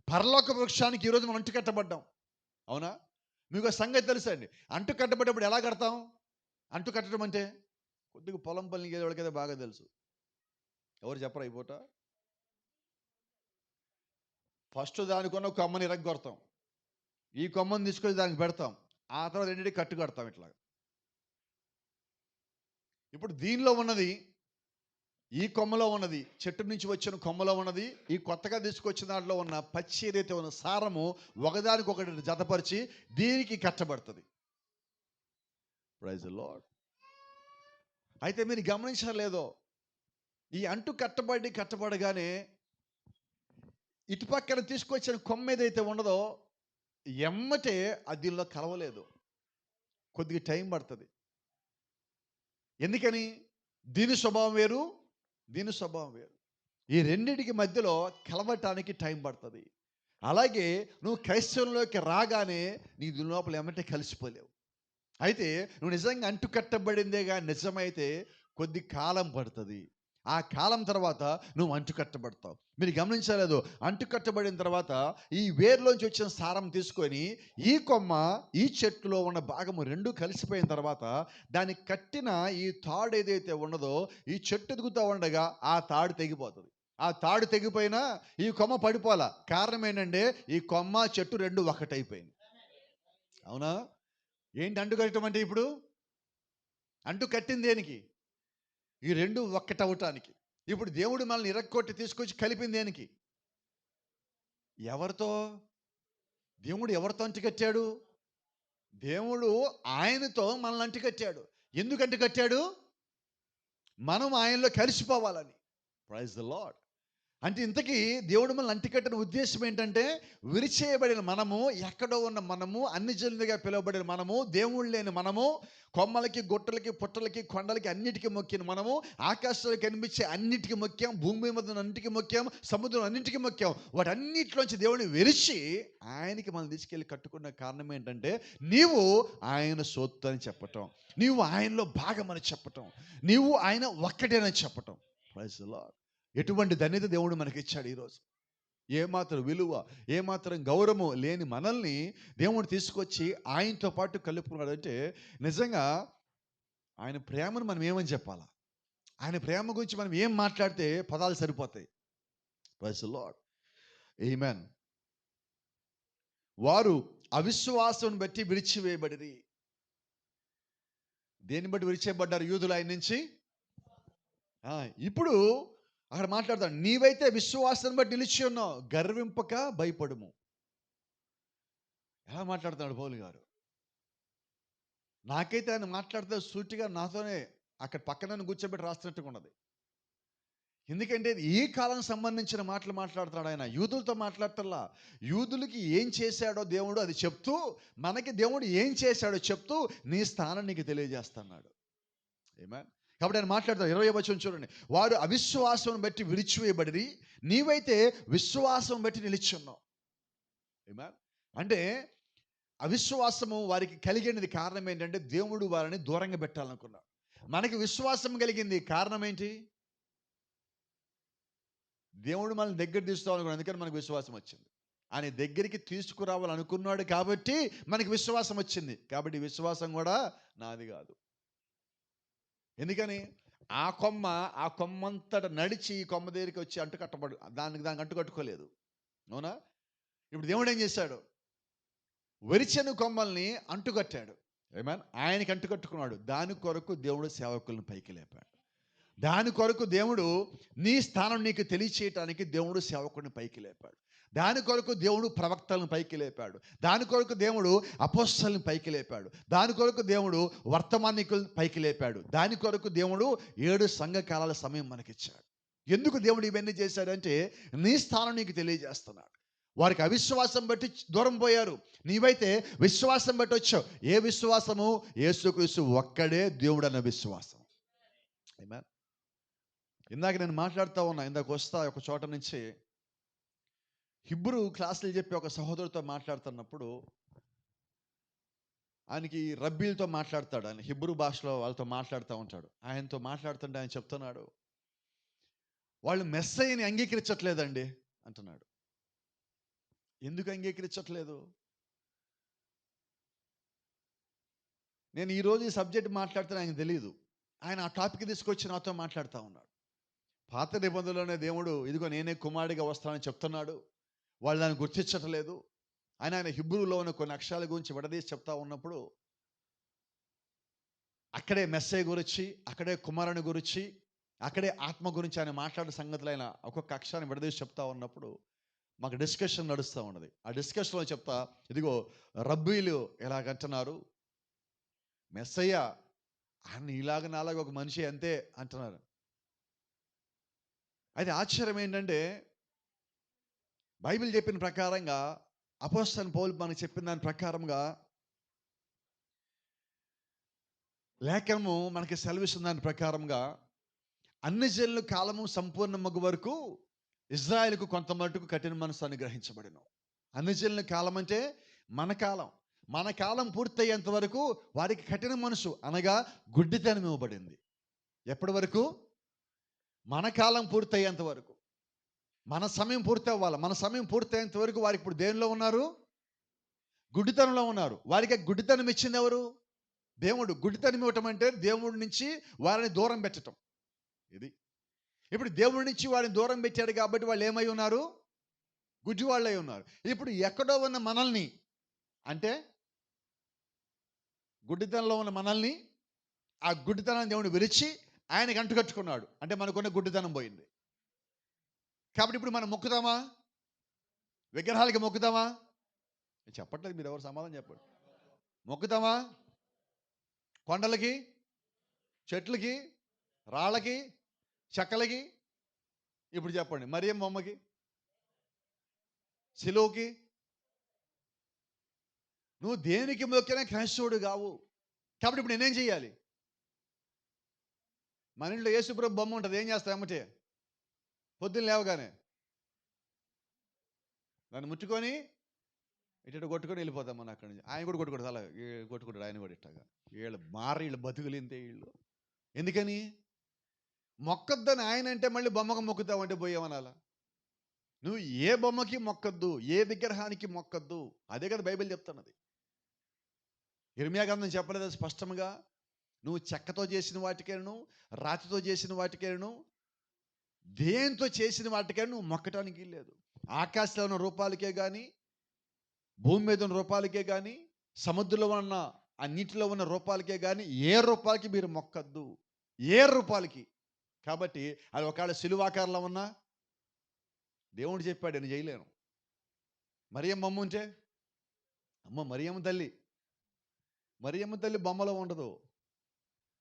పరలోక వృక్షానికి ఈరోజు మనం అంటుకట్టబడ్డాం. అవునా? మీకు సంగతి తెలుసా అండి? అంటుకట్టబడ్డప్పుడు ఎలా కడతాం? అంటు కట్టడం అంటే కొద్దిగా పొలం పనికి వాళ్ళకైతే బాగా తెలుసు. ఎవరు చెప్పరా ఈ పూట? ఫస్ట్ దానికున్న కొమ్మని ఇరగ్గొడతాం, ఈ కొమ్మని తీసుకొని దానికి పెడతాం, ఆ తర్వాత రెండింటికి కట్టు కడతాం ఇట్లా. ఇప్పుడు దీనిలో ఉన్నది, ఈ కొమ్మలో ఉన్నది, చెట్టు నుంచి వచ్చిన కొమ్మలో ఉన్నది, ఈ కొత్తగా తీసుకొచ్చిన దాంట్లో ఉన్న పచ్చి ఏదైతే ఉన్న సారము ఒకదానికి ఒకటి జతపరిచి దీనికి కట్టబడుతుంది. Praise the lord. అయితే మీరు గమనించలేదో, ఈ అంటు కట్టబడగానే ఇటు పక్కన తీసుకొచ్చిన కొమ్మ ఏదైతే ఉండదో ఎమ్మటే అది దీనిలో కలవలేదు, కొద్దిగా టైం పడుతుంది. ఎందుకని? దీని స్వభావం వేరు, దీని స్వభావం వేరు. ఈ రెండింటికి మధ్యలో కలవటానికి టైం పడుతుంది. అలాగే నువ్వు క్రైస్తవంలోకి రాగానే నీ దీని లోపల ఎమ్మటే కలిసిపోలేవు. అయితే నువ్వు నిజంగా అంటుకట్టబడిందేగా నిజమైతే కొద్ది కాలం పడుతుంది. ఆ కాలం తర్వాత నువ్వు అంటుకట్టబడతావు. మీరు గమనించలేదు, అంటుకట్టబడిన తర్వాత ఈ వేర్లోంచి వచ్చిన సారం తీసుకొని ఈ కొమ్మ ఈ చెట్టులో ఉన్న భాగము రెండు కలిసిపోయిన తర్వాత దానికి కట్టిన ఈ తాడు ఏదైతే ఉన్నదో ఈ చెట్టు ఎదుగుతూ ఉండగా ఆ తాడు తెగిపోతుంది. ఆ తాడు తెగిపోయినా ఈ కొమ్మ పడిపోలా. కారణం ఏంటంటే ఈ కొమ్మ చెట్టు రెండు ఒకటైపోయింది. అవునా? ఏంటి అంటు కట్టడం అంటే? ఇప్పుడు అంటు కట్టింది దేనికి? ఈ రెండు ఒక్కటవటానికి. ఇప్పుడు దేవుడు మనల్ని ఇరక్కొట్టి తీసుకొచ్చి కలిపింది దేనికి? ఎవరితో? దేవుడు ఎవరితో అంటుకట్టాడు? దేవుడు ఆయనతో మనల్ని అంటుకట్టాడు. ఎందుకు అంటుకట్టాడు? మనం ఆయనలో కలిసిపోవాలని. Praise the Lord. అంటే ఇంతకీ దేవుడు మనల్ని అంటికట్టిన ఉద్దేశం ఏంటంటే విరిచేయబడిన మనము, ఎక్కడో ఉన్న మనము, అన్ని జనులుగా పిలువబడిన మనము, దేవుళ్ళు లేని మనము, కొమ్మలకి గొట్టలకి పుట్టలకి కొండలకి అన్నిటికీ మొక్కిన మనము, ఆకాశంలో కనిపించే అన్నిటికీ మొక్కాం, భూమి మీద అన్నిటికీ మొక్కాం, సముద్రం అన్నిటికీ మొక్కాం. వాటన్నిటిలోంచి దేవుడిని విరిచి ఆయనకి మనం తీసుకెళ్ళి కట్టుకున్న కారణం ఏంటంటే నీవు ఆయన సొత్తు అని చెప్పటం, నీవు ఆయనలో భాగమని చెప్పటం, నీవు ఆయన ఒక్కటేనని చెప్పటం. Praise the Lord. ఎటువంటి ధన్యత దేవుడు మనకిచ్చాడు ఈరోజు. ఏమాత్రం విలువ, ఏమాత్రం గౌరవము లేని మనల్ని దేవుడు తీసుకొచ్చి ఆయనతో పాటు కలుపుకున్నాడు. అంటే నిజంగా ఆయన ప్రేమను మనం ఏమని చెప్పాలా? ఆయన ప్రేమ గురించి మనం ఏం మాట్లాడితే పదాలు సరిపోతాయి. Praise the lord. ఆమేన్. వారు అవిశ్వాసం బట్టి విడిచివేయబడిరి. దేన్ని బట్టి విడిచేయబడ్డారు యూదులు ఆయన నుంచి? ఇప్పుడు అక్కడ మాట్లాడతాడు, నీవైతే విశ్వాసాన్ని బట్టి నిలిచి ఉన్నావు, గర్వింపక భయపడుము. ఎలా మాట్లాడుతున్నాడు పౌలు గారు? నాకైతే ఆయన మాట్లాడితే సూటిగా నాతోనే అక్కడ పక్కన కూర్చోబెట్టి రాస్తున్నట్టుగా ఉన్నది. ఎందుకంటే ఈ కాలం సంబంధించిన మాటలు మాట్లాడుతున్నాడు ఆయన. యూదులతో మాట్లాడటల్లా, యూదులకి ఏం చేశాడో దేవుడు అది చెప్తూ, మనకి దేవుడు ఏం చేశాడో చెప్తూ నీ స్థానం నీకు తెలియజేస్తున్నాడు. ఆమేన్. కాబట్టి ఆయన మాట్లాడతాడు 20వ వచనం చూడండి, వారు అవిశ్వాసం బట్టి విడిచివేయబడి నీవైతే విశ్వాసం బట్టి నిలిచి ఉన్నావు. ఆమేన్. అంటే అవిశ్వాసము వారికి కలిగినది కారణం ఏంటంటే దేవుడు వారిని దూరంగా పెట్టాలనుకున్నాడు. మనకి విశ్వాసం కలిగింది కారణం ఏంటి? దేవుడు మనల్ని దగ్గర తీసుకోవాలనుకున్నాడు, అందుకని మనకు విశ్వాసం వచ్చింది. ఆయన దగ్గరికి తీసుకురావాలనుకున్నాడు కాబట్టి మనకి విశ్వాసం వచ్చింది. కాబట్టి విశ్వాసం కూడా నాది కాదు. ఎందుకని? ఆ కొమ్మంతట నడిచి ఈ కొమ్మ దగ్గరికి వచ్చి అంటుకట్టబడు, దానికి అంటుకట్టుకోలేదు. అవునా? ఇప్పుడు దేవుడు ఏం చేశాడు? వరిచెను కొమ్మల్ని అంటుకట్టాడు. ఆమేన్. ఆయనకి అంటుకట్టుకున్నాడు. దాని కొరకు దేవుడు సేవకులను పైకి లేపాడు. దాని కొరకు దేవుడు నీ స్థానం నీకు తెలియచేయటానికి దేవుడు సేవకుడిని పైకి లేపాడు. దాని కొరకు దేవుడు ప్రవక్తలను పైకి లేపాడు. దాని కొరకు దేవుడు అపోస్తలుని పైకి లేపాడు. దాని కొరకు దేవుడు వర్తమానికులను పైకి లేపాడు. దాని కొరకు దేవుడు 7 సంఘకాలాల సమయం మనకిచ్చాడు. ఎందుకు దేవుడు ఇవన్నీ చేశాడంటే నీ స్థానం నీకు తెలియజేస్తున్నాడు. వారికి అవిశ్వాసం బట్టి దూరం పోయారు, నీవైతే విశ్వాసం బట్టి వచ్చావు. ఏ విశ్వాసము? యేసుక్రీస్తు ఒక్కడే దేవుడు అన్న విశ్వాసం. ఆమేన్. ఇందాక నేను మాట్లాడుతూ ఉన్నా, ఇందాక వస్తా ఒక చోట నుంచి హిబ్రూ క్లాసులు చెప్పి ఒక సహోదరుతో మాట్లాడుతున్నప్పుడు ఆయనకి రబ్బీలతో మాట్లాడతాడు. ఆయన హిబ్రూ భాషలో వాళ్ళతో మాట్లాడుతూ ఉంటాడు. ఆయనతో మాట్లాడుతుంటే ఆయన చెప్తున్నాడు, వాళ్ళు మెస్సయ్యని అంగీకరించట్లేదండి అంటున్నాడు. ఎందుకు అంగీకరించట్లేదు? నేను ఈరోజు ఈ సబ్జెక్ట్ మాట్లాడుతున్నా ఆయనకు తెలియదు. ఆయన ఆ టాపిక్ తీసుకొచ్చి నాతో మాట్లాడుతూ ఉన్నాడు. పాత నిబంధనలోనే దేవుడు ఇదిగో నేనే కుమారుడిగా వస్తానని చెప్తున్నాడు, వాళ్ళు దాన్ని గుర్తించట్లేదు. ఆయన హిబ్రూలో ఉన్న కొన్ని అక్షరాల గురించి విడదీసి చెప్తా ఉన్నప్పుడు అక్కడే మెస్సయ్య గురించి, అక్కడే కుమారుని గురించి, అక్కడే ఆత్మ గురించి ఆయన మాట్లాడే సంగతులు ఆయన ఒక్కొక్క అక్షరాన్ని విడదీసి చెప్తా ఉన్నప్పుడు మాకు డిస్కషన్ నడుస్తూ ఉన్నది. ఆ డిస్కషన్లో చెప్తా, ఇదిగో రబ్బీలు ఎలాగంటున్నారు, మెస్సయ్య ఆయన ఇలాగ నాలాగా ఒక మనిషి అంతే అంటున్నారు. అయితే ఆశ్చర్యం ఏంటంటే బైబిల్ చెప్పిన ప్రకారంగా, అపోస్తలుడైన పౌలు మనకు చెప్పిన దాని ప్రకారంగా, లేఖనము మనకి సెలవిస్తున్న దాని ప్రకారంగా అన్ని జనుల కాలము సంపూర్ణమగు వరకు ఇజ్రాయెలుకు కొంత మటుకు కఠిన మనసు అనుగ్రహించబడిను. అన్ని జనుల కాలం అంటే మన కాలం పూర్తయ్యేంత వరకు వారికి కఠిన మనసు అనగా గుడ్డితనం ఇవ్వబడింది. ఎప్పటి వరకు? మన కాలం పూర్తయ్యేంత వరకు, మన సమయం పూర్తి అవ్వాలి. మన సమయం పూర్తయ్యేంత వరకు వారికి ఇప్పుడు దేనిలో ఉన్నారు? గుడ్డితనంలో ఉన్నారు. వారికి గుడ్డితనం ఇచ్చింది ఎవరు? దేవుడు. గుడ్డితనం ఇవ్వటం అంటే దేవుడి నుంచి వారిని దూరం పెట్టడం. ఇది ఇప్పుడు దేవుడి నుంచి వారిని దూరం పెట్టాడు కాబట్టి వాళ్ళు ఏమై ఉన్నారు? గుడ్డి వాళ్ళై ఉన్నారు. ఇప్పుడు ఎక్కడో ఉన్న మనల్ని, అంటే గుడ్డితనంలో ఉన్న మనల్ని, ఆ గుడ్డితనాన్ని దేవుడు విరిచి ఆయనకి అంటుకట్టుకున్నాడు. అంటే మనకున్న గుడ్డితనం పోయింది. కాబట్టి ఇప్పుడు మనం మొక్కుతామా? విగ్రహాలకి మొక్కుతామా? చెప్పట్లేదు, మీరు ఎవరు సమాధానం చెప్పండి. మొక్కుతామా? కొండలకి, చెట్లకి, రాళ్ళకి, చెక్కలకి? ఇప్పుడు చెప్పండి, మరియం బొమ్మకి, శిలువకి? నువ్వు దేనికి మొక్కినా క్రైస్తవుడు కావు. కాబట్టి ఇప్పుడు నేనేం చెయ్యాలి? మన ఇంట్లో యేసుప్రభు బొమ్మ ఉంటుంది, ఏం చేస్తావు? ఏమంటే పొద్దున్న లేవగానే దాన్ని ముట్టుకొని ఇటు కొట్టుకొని వెళ్ళిపోతాం మనం అక్కడి నుంచి. ఆయన కూడా కొట్టుకుంటాడు, అలా కొట్టుకుంటాడు ఆయన కూడా ఇట్టగా. వీళ్ళు బతుకులింతే వీళ్ళు. ఎందుకని? మొక్కద్దని ఆయన అంటే మళ్ళీ బొమ్మకు మొక్కుతావంటే పోయేమనాలా? నువ్వు ఏ బొమ్మకి మొక్కద్దు, ఏ విగ్రహానికి మొక్కద్దు. అదే కదా బైబిల్ చెప్తున్నది. ఇర్మియా గ్రంథం చెప్పలేదు స్పష్టంగా? నువ్వు చెక్కతో చేసిన వాటికేను, రాతితో చేసిన వాటికేను, దేంతో చేసిన వాటికైనా నువ్వు మొక్కటానికి లేదు. ఆకాశంలో ఉన్న రూపాలకే కానీ, భూమి మీద ఉన్న రూపాలకే కానీ, సముద్రంలో ఉన్న ఆ నీటిలో ఉన్న రూపాలకే కానీ ఏ రూపాలకి మీరు మొక్కద్దు, ఏ రూపాలకి. కాబట్టి అది ఒకవేళ సిలువాకారంలో ఉన్నా దేవుడు చెప్పాడు, నేను చేయలేను. మరియమ్మ అమ్మ ఉంటే, అమ్మ మరియమ్మ తల్లి బొమ్మలో ఉండదు.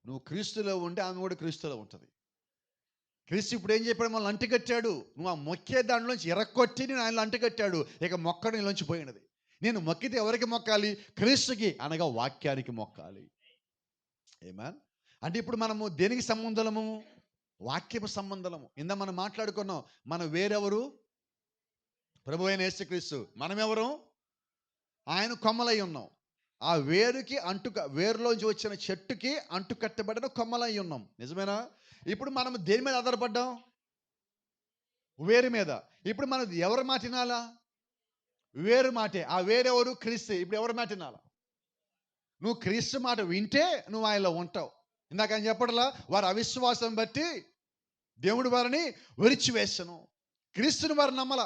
నువ్వు క్రీస్తులో ఉంటే ఆమె కూడా క్రీస్తులో ఉంటుంది. క్రీస్తు ఇప్పుడు ఏం చెప్పాడు? మనల్ని అంటుకట్టాడు. నువ్వు ఆ మొక్కే దాంట్లోంచి ఎరక్కొట్టి నేను ఆయనలో అంటుకట్టాడు. ఇక మొక్కడు నీలోంచి పోయినది. నేను మొక్కితే ఎవరికి మొక్కాలి? క్రీస్తుకి, అనగా వాక్యానికి మొక్కాలి. ఆమేన్. అంటే ఇప్పుడు మనము దేనికి సంబంధము? వాక్యపు సంబంధము. ఇందా మనం మాట్లాడుకున్నాం, మనం వేరెవరు? ప్రభు అయిన యేసుక్రీస్తు. మనమెవరు? ఆయన కొమ్మలై ఉన్నాం. ఆ వేరుకి వేరులోంచి వచ్చిన చెట్టుకి అంటుకట్టబడిన కొమ్మలై ఉన్నాం. నిజమేనా? ఇప్పుడు మనం దేని మీద ఆధారపడ్డాం? వేరు మీద. ఇప్పుడు మనం ఎవరి మాట వినాలా? వేరు మాటే. ఆ వేరెవరు? క్రీస్తు. ఇప్పుడు ఎవరి మాట వినాలా? నువ్వు క్రీస్తు మాట వింటే నువ్వు ఆయనలో ఉంటావు. ఇందాక ఆయన చెప్పడలా, వారి అవిశ్వాసం బట్టి దేవుడు వారిని విరిచివేసను. క్రీస్తుని వారు నమ్మల.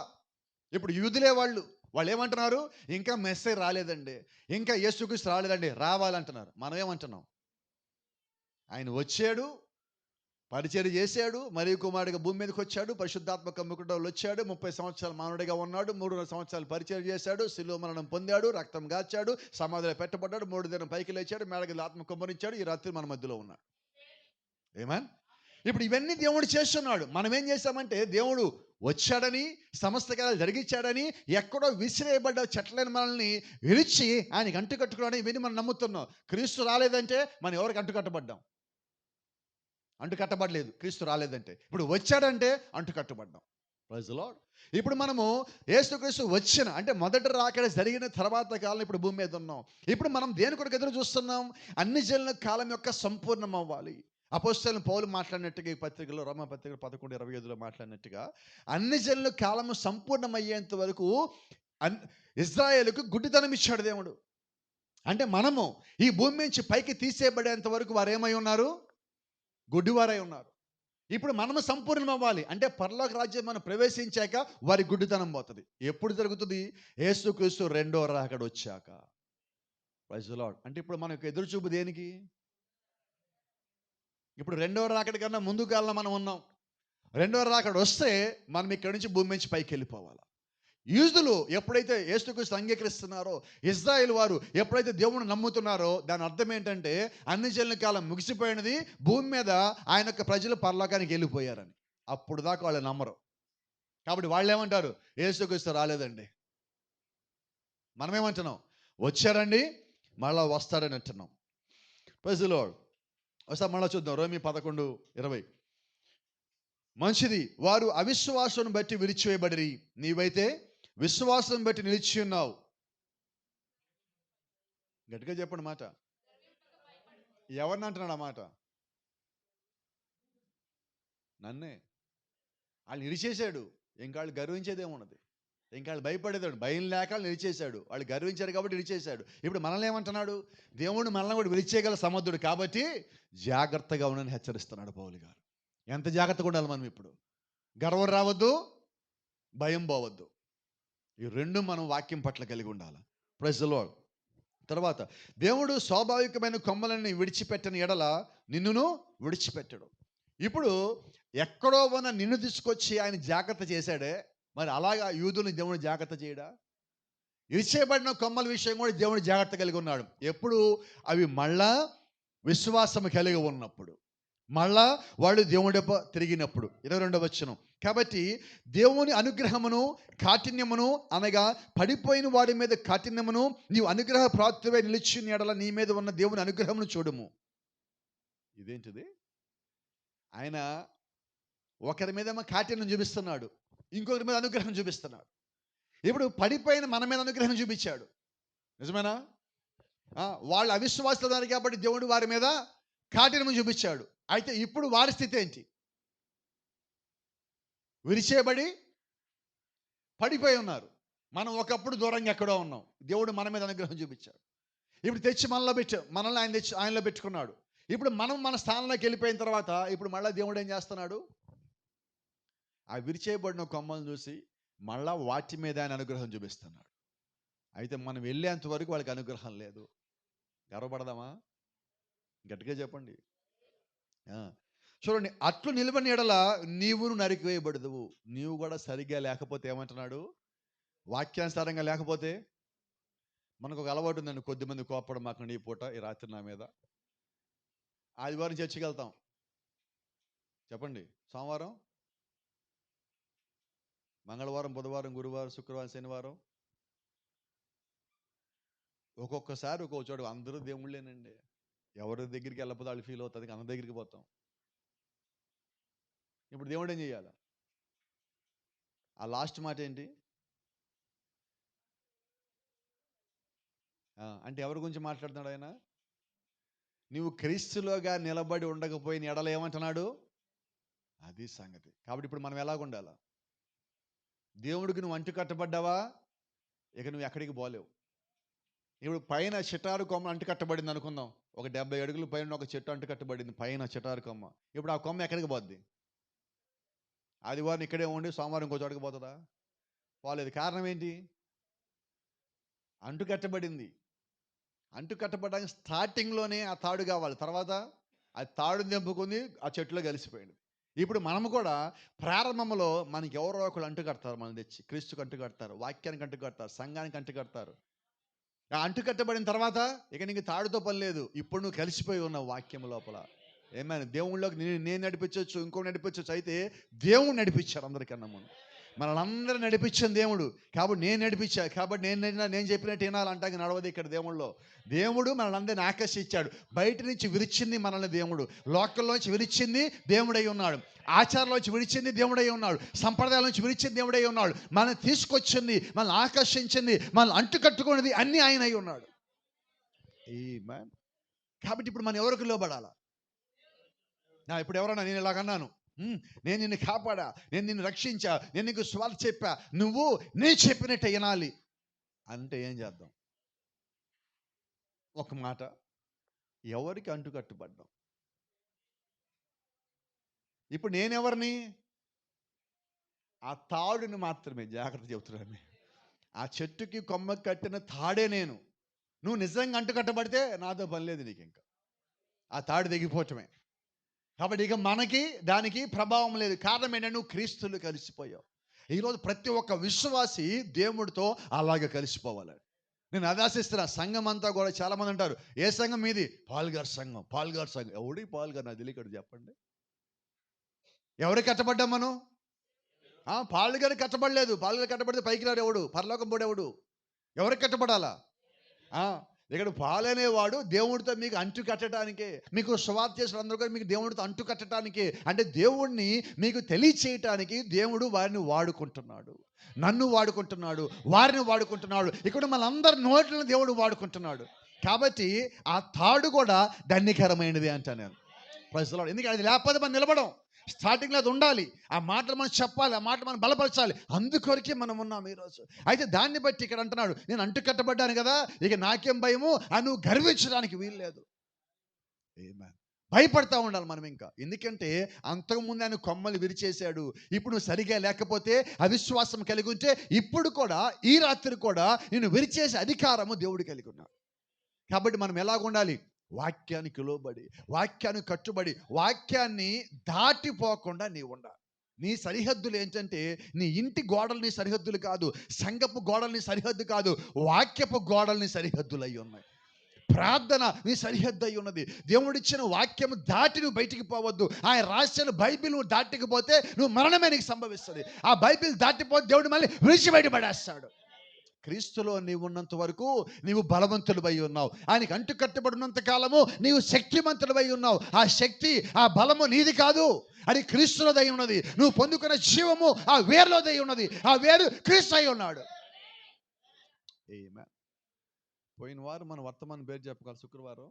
ఇప్పుడు యూదులే వాళ్ళు ఏమంటున్నారు? ఇంకా మెస్సే రాలేదండి, ఇంకా యేసుక్రీస్తు రాలేదండి, రావాలంటున్నారు. మనం ఏమంటున్నాం? ఆయన వచ్చాడు, పరిచర్య చేశాడు, మరియు కుమారుడిగా భూమి మీదకి వచ్చాడు, పరిశుద్ధాత్మ కమ్ముకుంటూ వచ్చాడు, 30 సంవత్సరాలు మానవుడిగా ఉన్నాడు, 3.5 సంవత్సరాలు పరిచర్య చేశాడు, శిలువ మరణం పొందాడు, రక్తం గాచాడు, సమాధిలో పెట్టబడ్డాడు, 3 దినం పైకి లేచాడు, మేడకి ఆత్మ కుమ్మరించాడు, ఈ రాత్రి మన మధ్యలో ఉన్నాడు. ఏమన్? ఇప్పుడు ఇవన్నీ దేవుడు చేస్తున్నాడు. మనం ఏం చేశామంటే, దేవుడు వచ్చాడని, సమస్త కార్యాలు జరిగించాడని, ఎక్కడో విసిరేయబడ్డ చెట్లైన మనల్ని విరిచి ఆయనకి అంటుకట్టుకున్నాడని ఇవన్నీ మనం నమ్ముతున్నాం. క్రీస్తు రాలేదంటే మనం ఎవరికి అంటుకట్టబడ్డాం? అంటుకట్టబడలేదు. క్రీస్తు రాలేదంటే. ఇప్పుడు వచ్చాడంటే అంటుకట్టబడ్డాం. Praise the Lord. ఇప్పుడు మనము యేసుక్రీస్తు వచ్చిన అంటే మొదట రాకడ జరిగిన తర్వాత కాలం ఇప్పుడు భూమి మీద ఉన్నాం. ఇప్పుడు మనం దేని కొరకు ఎదురు చూస్తున్నాం? అన్ని జనుల కాలం యొక్క సంపూర్ణం అవ్వాలి. అపోస్తలుడైన పౌలు మాట్లాడినట్టుగా ఈ పత్రికలో, రోమా పత్రిక 11:25లో మాట్లాడినట్టుగా, అన్ని జనుల కాలము సంపూర్ణమయ్యేంత వరకు ఇజ్రాయేలుకు గుడ్డితనం ఇచ్చాడు దేవుడు. అంటే మనము ఈ భూమి నుంచి పైకి తీసేయబడేంత వరకు వారు ఏమై ఉన్నారు? గుడ్డివారై ఉన్నారు. ఇప్పుడు మనము సంపూర్ణం అవ్వాలి అంటే పరలోక రాజ్యం మనం ప్రవేశించాక వారి గుడ్డితనం పోతుంది. ఎప్పుడు జరుగుతుంది? యేసుక్రీస్తు రెండో రాకడ వచ్చాక. Praise the Lord. అంటే ఇప్పుడు మనకు ఎదురు చూపు దేనికి? ఇప్పుడు రెండో రాకడ కన్నా ముందు కాలంలో మనం ఉన్నాం. రెండో రాకడ వస్తే మనం ఇక్కడి నుంచి భూమి నుంచి పైకి వెళ్ళిపోవాలి. యూదులు ఎప్పుడైతే యేసుక్రీస్తు అంగీకరిస్తున్నారో, ఇజ్రాయేల్ వారు ఎప్పుడైతే దేవుని నమ్ముతున్నారో, దాని అర్థం ఏంటంటే అన్ని జనుల కాలం ముగిసిపోయినది, భూమి మీద ఆయన యొక్క ప్రజలు పరలోకానికి వెళ్ళిపోయారని. అప్పుడు దాకా వాళ్ళు నమ్మరు. కాబట్టి వాళ్ళు ఏమంటారు? యేసుక్రీస్తు రాలేదండి. మనమేమంటున్నాం? వచ్చారండి, మళ్ళా వస్తారని అంటున్నాం. Praise the Lord. ఒకసారి మళ్ళీ చూద్దాం. రోమీ 11:20. మంచిది, వారు అవిశ్వాసం బట్టి విరిచివేయబడిరి, నీవైతే విశ్వాసం బట్టి నిలిచి ఉన్నావు. గట్టిగా చెప్పండి మాట. ఎవరిని అంటున్నాడు ఆ మాట? నన్నే. వాళ్ళు నిలిచేశాడు. ఇంకా వాళ్ళు గర్వించేదేమున్నది? ఇంకా వాళ్ళు భయపడేదాడు. భయం లేక వాళ్ళు నిలిచేశాడు. వాళ్ళు గర్వించారు కాబట్టి నిలిచేశాడు. ఇప్పుడు మనల్ని ఏమంటున్నాడు? దేవుడు మనల్ని కూడా విరిచేయగల సమర్థుడు కాబట్టి జాగ్రత్తగా ఉండని హెచ్చరిస్తున్నాడు పౌలు గారు. ఎంత జాగ్రత్తగా ఉండాలి మనం ఇప్పుడు? గర్వం రావద్దు, భయం పోవద్దు. ఈ రెండు మనం వాక్యం పట్ల కలిగి ఉండాలి. Praise the Lord. తర్వాత, దేవుడు స్వాభావికమైన కొమ్మలని విడిచిపెట్టని ఎడల నిన్నును విడిచిపెట్టడు. ఇప్పుడు ఎక్కడో ఉన్న నిన్ను తీసుకొచ్చి ఆయన జాగ్రత్త చేశాడే, మరి అలాగా యూదుని దేవుడు జాగ్రత్త చేయడా? విడిచేయబడిన కొమ్మల విషయం కూడా దేవుడు జాగ్రత్త కలిగి ఉన్నాడు. ఎప్పుడు? అవి మళ్ళా విశ్వాసం కలిగి ఉన్నప్పుడు, మళ్ళా వాళ్ళు దేవుడి తిరిగినప్పుడు. 22వ వచనం. కాబట్టి దేవుని అనుగ్రహమును కాఠిన్యమును, అనగా పడిపోయిన వారి మీద కాఠిన్యమును, నీవు అనుగ్రహ ప్రాప్తివై నిలిచిన ఎడల నీ మీద ఉన్న దేవుని అనుగ్రహమును చూడుము. ఇదేంటిది? ఆయన ఒకరి మీద కాఠిన్యం చూపిస్తున్నాడు, ఇంకొకరి మీద అనుగ్రహం చూపిస్తున్నాడు. ఇప్పుడు పడిపోయిన మన మీద అనుగ్రహం చూపించాడు. నిజమేనా? వాళ్ళు అవిశ్వాసులు కాబట్టి దేవుడు వారి మీద కాఠిన్యం చూపించాడు. అయితే ఇప్పుడు వారి స్థితి ఏంటి? విరిచేయబడి పడిపోయి ఉన్నారు. మనం ఒకప్పుడు దూరంగా ఎక్కడో ఉన్నాం. దేవుడు మన మీద అనుగ్రహం చూపించాడు. ఇప్పుడు తెచ్చి మనల్ని ఆయన తెచ్చి ఆయనలో పెట్టుకున్నాడు. ఇప్పుడు మనం మన స్థానంలోకి వెళ్ళిపోయిన తర్వాత ఇప్పుడు మళ్ళీ దేవుడు ఏం చేస్తున్నాడు? ఆ విరిచేయబడిన కొమ్మలను చూసి మళ్ళా వాటి మీద ఆయన అనుగ్రహం చూపిస్తున్నాడు. అయితే మనం వెళ్ళేంత వరకు వాళ్ళకి అనుగ్రహం లేదు. గర్వపడదామా? గట్టిగా చెప్పండి. చూడండి, అట్లు నిలబడిన ఎడల నీవును నరికివేయబడదువు. నీవు కూడా సరిగ్గా లేకపోతే ఏమంటున్నాడు? వాక్యానుసారంగా లేకపోతే. మనకు ఒక అలవాటు ఉందండి, కొద్దిమంది కోపడం మాకండి ఈ పూట, ఈ రాత్రి నా మీద. ఆదివారం చర్చికి వెళ్తాం, చెప్పండి. సోమవారం, మంగళవారం, బుధవారం, గురువారం, శుక్రవారం, శనివారం. ఒక్కొక్కసారి ఒక్కొక్క చోట అందరూ దేవుళ్ళేనండి. ఎవరి దగ్గరికి వెళ్ళకపోతే వాళ్ళు ఫీల్ అవుతుంది, అందరి దగ్గరికి పోతాం. ఇప్పుడు దేవుడు ఏం చేయాలి? ఆ లాస్ట్ మాట ఏంటి? అంటే ఎవరి గురించి మాట్లాడుతున్నాడు ఆయన? నీవు క్రీస్తులోగా నిలబడి ఉండకపోయిన ఎడల ఏమంటున్నాడు? అది సంగతి. కాబట్టి ఇప్పుడు మనం ఎలాగుండాలా? దేవుడికి నువ్వు అంటు కట్టబడ్డావా, ఇక నువ్వు ఎక్కడికి పోలేవు. ఇప్పుడు పైన చిటారు కొమ్మ అంటు కట్టబడింది అనుకుందాం. ఒక 70 అడుగుల పైన ఒక చెట్టు అంటు కట్టబడింది, పైన చిటారు కొమ్మ. ఇప్పుడు ఆ కొమ్మ ఎక్కడికి పోద్ది? ఆదివారం ఇక్కడే ఉండి సోమవారం ఇంకో చోటకి పోతుందా? పోలేదు. కారణం ఏంటి? అంటు కట్టబడింది. అంటు కట్టబడడానికి స్టార్టింగ్లోనే ఆ తాడు కావాలి, తర్వాత ఆ తాడు తెంపుకుంది, ఆ చెట్టులో కలిసిపోయింది. ఇప్పుడు మనము కూడా ప్రారంభంలో మనకి ఎవరో ఒకరు అంటు కడతారు, మనం తెచ్చి క్రీస్తుకు అంటు కడతారు, వాక్యానికి అంటు కడతారు, సంఘానికి అంటు కడతారు. ఆ అంటు కట్టబడిన తర్వాత ఇక నీకు తాడుతో పని లేదు, ఇప్పుడు నువ్వు కలిసిపోయి ఉన్నావు వాక్యం లోపల. ఏమైనా దేవుళ్ళలోకి నేను నడిపించవచ్చు, ఇంకో నడిపించవచ్చు. అయితే దేవుడు నడిపించాడు అందరికన్నా ముందు, మనల్ని నడిపించిన దేవుడు. కాబట్టి నేను నడిపించా, కాబట్టి నేను చెప్పినట్టు వినాలంటానికి నడవదు ఇక్కడ దేవుళ్ళలో. దేవుడు మనల్ని ఆకర్షించాడు. బయట నుంచి విరిచింది మనల్ని దేవుడు, లోకల్లోంచి విరిచింది దేవుడై ఉన్నాడు, ఆచారంలోంచి విరిచింది దేవుడై ఉన్నాడు, సంప్రదాయాల నుంచి విరిచింది దేవుడై ఉన్నాడు, మనల్ని తీసుకొచ్చింది, మనల్ని ఆకర్షించింది, మనల్ని అంటుకట్టుకున్నది అన్నీ ఆయన అయి ఉన్నాడు. ఆమేన్. కాబట్టి ఇప్పుడు మనం ఎవరికి లోబడాలా? ఇప్పుడు ఎవరన్నా నేను ఇలాగన్నాను, నేను నిన్ను కాపాడా, నేను నిన్ను రక్షించా, నేను నీకు స్వార్థ చెప్పా, నువ్వు నేను చెప్పినట్టు వినాలి అంటే ఏం చేద్దాం? ఒక మాట, ఎవరికి అంటు కట్టుబడ్డాం? ఇప్పుడు నేనెవరిని? ఆ తాడుని మాత్రమే, జాగ్రత్త చెబుతున్నాను. ఆ చెట్టుకి కొమ్మకి కట్టిన తాడే నేను. నువ్వు నిజంగా అంటు కట్టబడితే నాతో పని లేదు నీకు, ఇంకా ఆ తాడు దిగిపోవటమే. కాబట్టి ఇక మనకి దానికి ప్రభావం లేదు. కారణం ఏంటంటే నువ్వు క్రీస్తులు కలిసిపోయావు. ఈరోజు ప్రతి ఒక్క విశ్వాసి దేవుడితో అలాగే కలిసిపోవాలి. నేను అదాశిస్తున్నా. సంఘం అంతా కూడా చాలామంది అంటారు, ఏ సంఘం మీది? పాల్గార్ సంఘం. పాల్గార్ సంఘం ఎవడి పాల్గార్? నాకు తెలియదు, చెప్పండి. ఎవరికి కట్టబడ్డాం మనం? పాల్గారు కట్టబడలేదు. పాల్గారు కట్టబడితే పైకి రాడు ఎవడు, పరలోకం పోడెవడు. ఎవరికి కట్టబడాలా? ఇక్కడ పాలనేవాడు దేవుడితో మీకు అంటు కట్టడానికే, మీకు సువార్త చేసిన అందరూ కూడా మీకు దేవుడితో అంటు కట్టడానికే. అంటే దేవుడిని మీకు తెలియచేయటానికి దేవుడు వారిని వాడుకుంటున్నాడు, నన్ను వాడుకుంటున్నాడు, వారిని వాడుకుంటున్నాడు. ఇక్కడ మనందరి నోట్లను దేవుడు వాడుకుంటున్నాడు. కాబట్టి ఆ తాడు కూడా ధన్యకరమైనది అంటా నేను. Praise the Lord. ఎందుకంటే అది లేకపోతే మనం నిలబడం. స్టార్టింగ్లో అది ఉండాలి, ఆ మాటలు మనం చెప్పాలి, ఆ మాటలు మనం బలపరచాలి. అందుకొరకే మనం ఉన్నాం ఈరోజు. అయితే దాన్ని బట్టి ఇక్కడ అంటున్నాడు, నేను అంటు కట్టబడ్డాను కదా, ఇక నాకేం భయము అని నువ్వు గర్వించడానికి వీల్లేదు. భయపడతా ఉండాలి మనం ఇంకా. ఎందుకంటే అంతకుముందు ఆయన కొమ్మలు విరిచేశాడు. ఇప్పుడు నువ్వు సరిగా లేకపోతే, అవిశ్వాసం కలిగి ఉంటే, ఇప్పుడు కూడా ఈ రాత్రి కూడా నేను విరిచేసే అధికారము దేవుడు కలిగి ఉన్నాడు. కాబట్టి మనం ఎలాగుండాలి? వాక్యానికి లోబడి, వాక్యానికి కట్టుబడి, వాక్యాన్ని దాటిపోకుండా నీ ఉండాలి. నీ సరిహద్దులు ఏంటంటే, నీ ఇంటి గోడలు నీ సరిహద్దులు కాదు, సంఘపు గోడలు నీ సరిహద్దు కాదు, వాక్యపు గోడలు నీ సరిహద్దులు అయి ఉన్నాయి. ప్రార్థన నీ సరిహద్దు అయి ఉన్నది. దేవుడిచ్చిన వాక్యము దాటి నువ్వు బయటికి పోవద్దు. ఆయన రాసిన బైబిల్ నువ్వు దాటికపోతే నువ్వు మరణమే నీకు సంభవిస్తుంది. ఆ బైబిల్ దాటిపోతే దేవుడు మళ్ళీ విడిచి బయటపడేస్తాడు. క్రీస్తులో నీవు ఉన్నంత వరకు నీవు బలవంతుడివై ఉన్నావు. ఆయనకి అంటు కట్టబడినంత కాలము నీవు శక్తిమంతుడివై ఉన్నావు. ఆ శక్తి, ఆ బలము నీది కాదు, అది క్రీస్తులోదై ఉన్నది. నువ్వు పొందుకున్న జీవము ఆ వేరులోదై ఉన్నది. ఆ వేరు క్రీస్తు అయి ఉన్నాడు. ఆమేన్. పోయిన వారం మన వర్తమానం పేరు చెప్పగల, శుక్రవారం.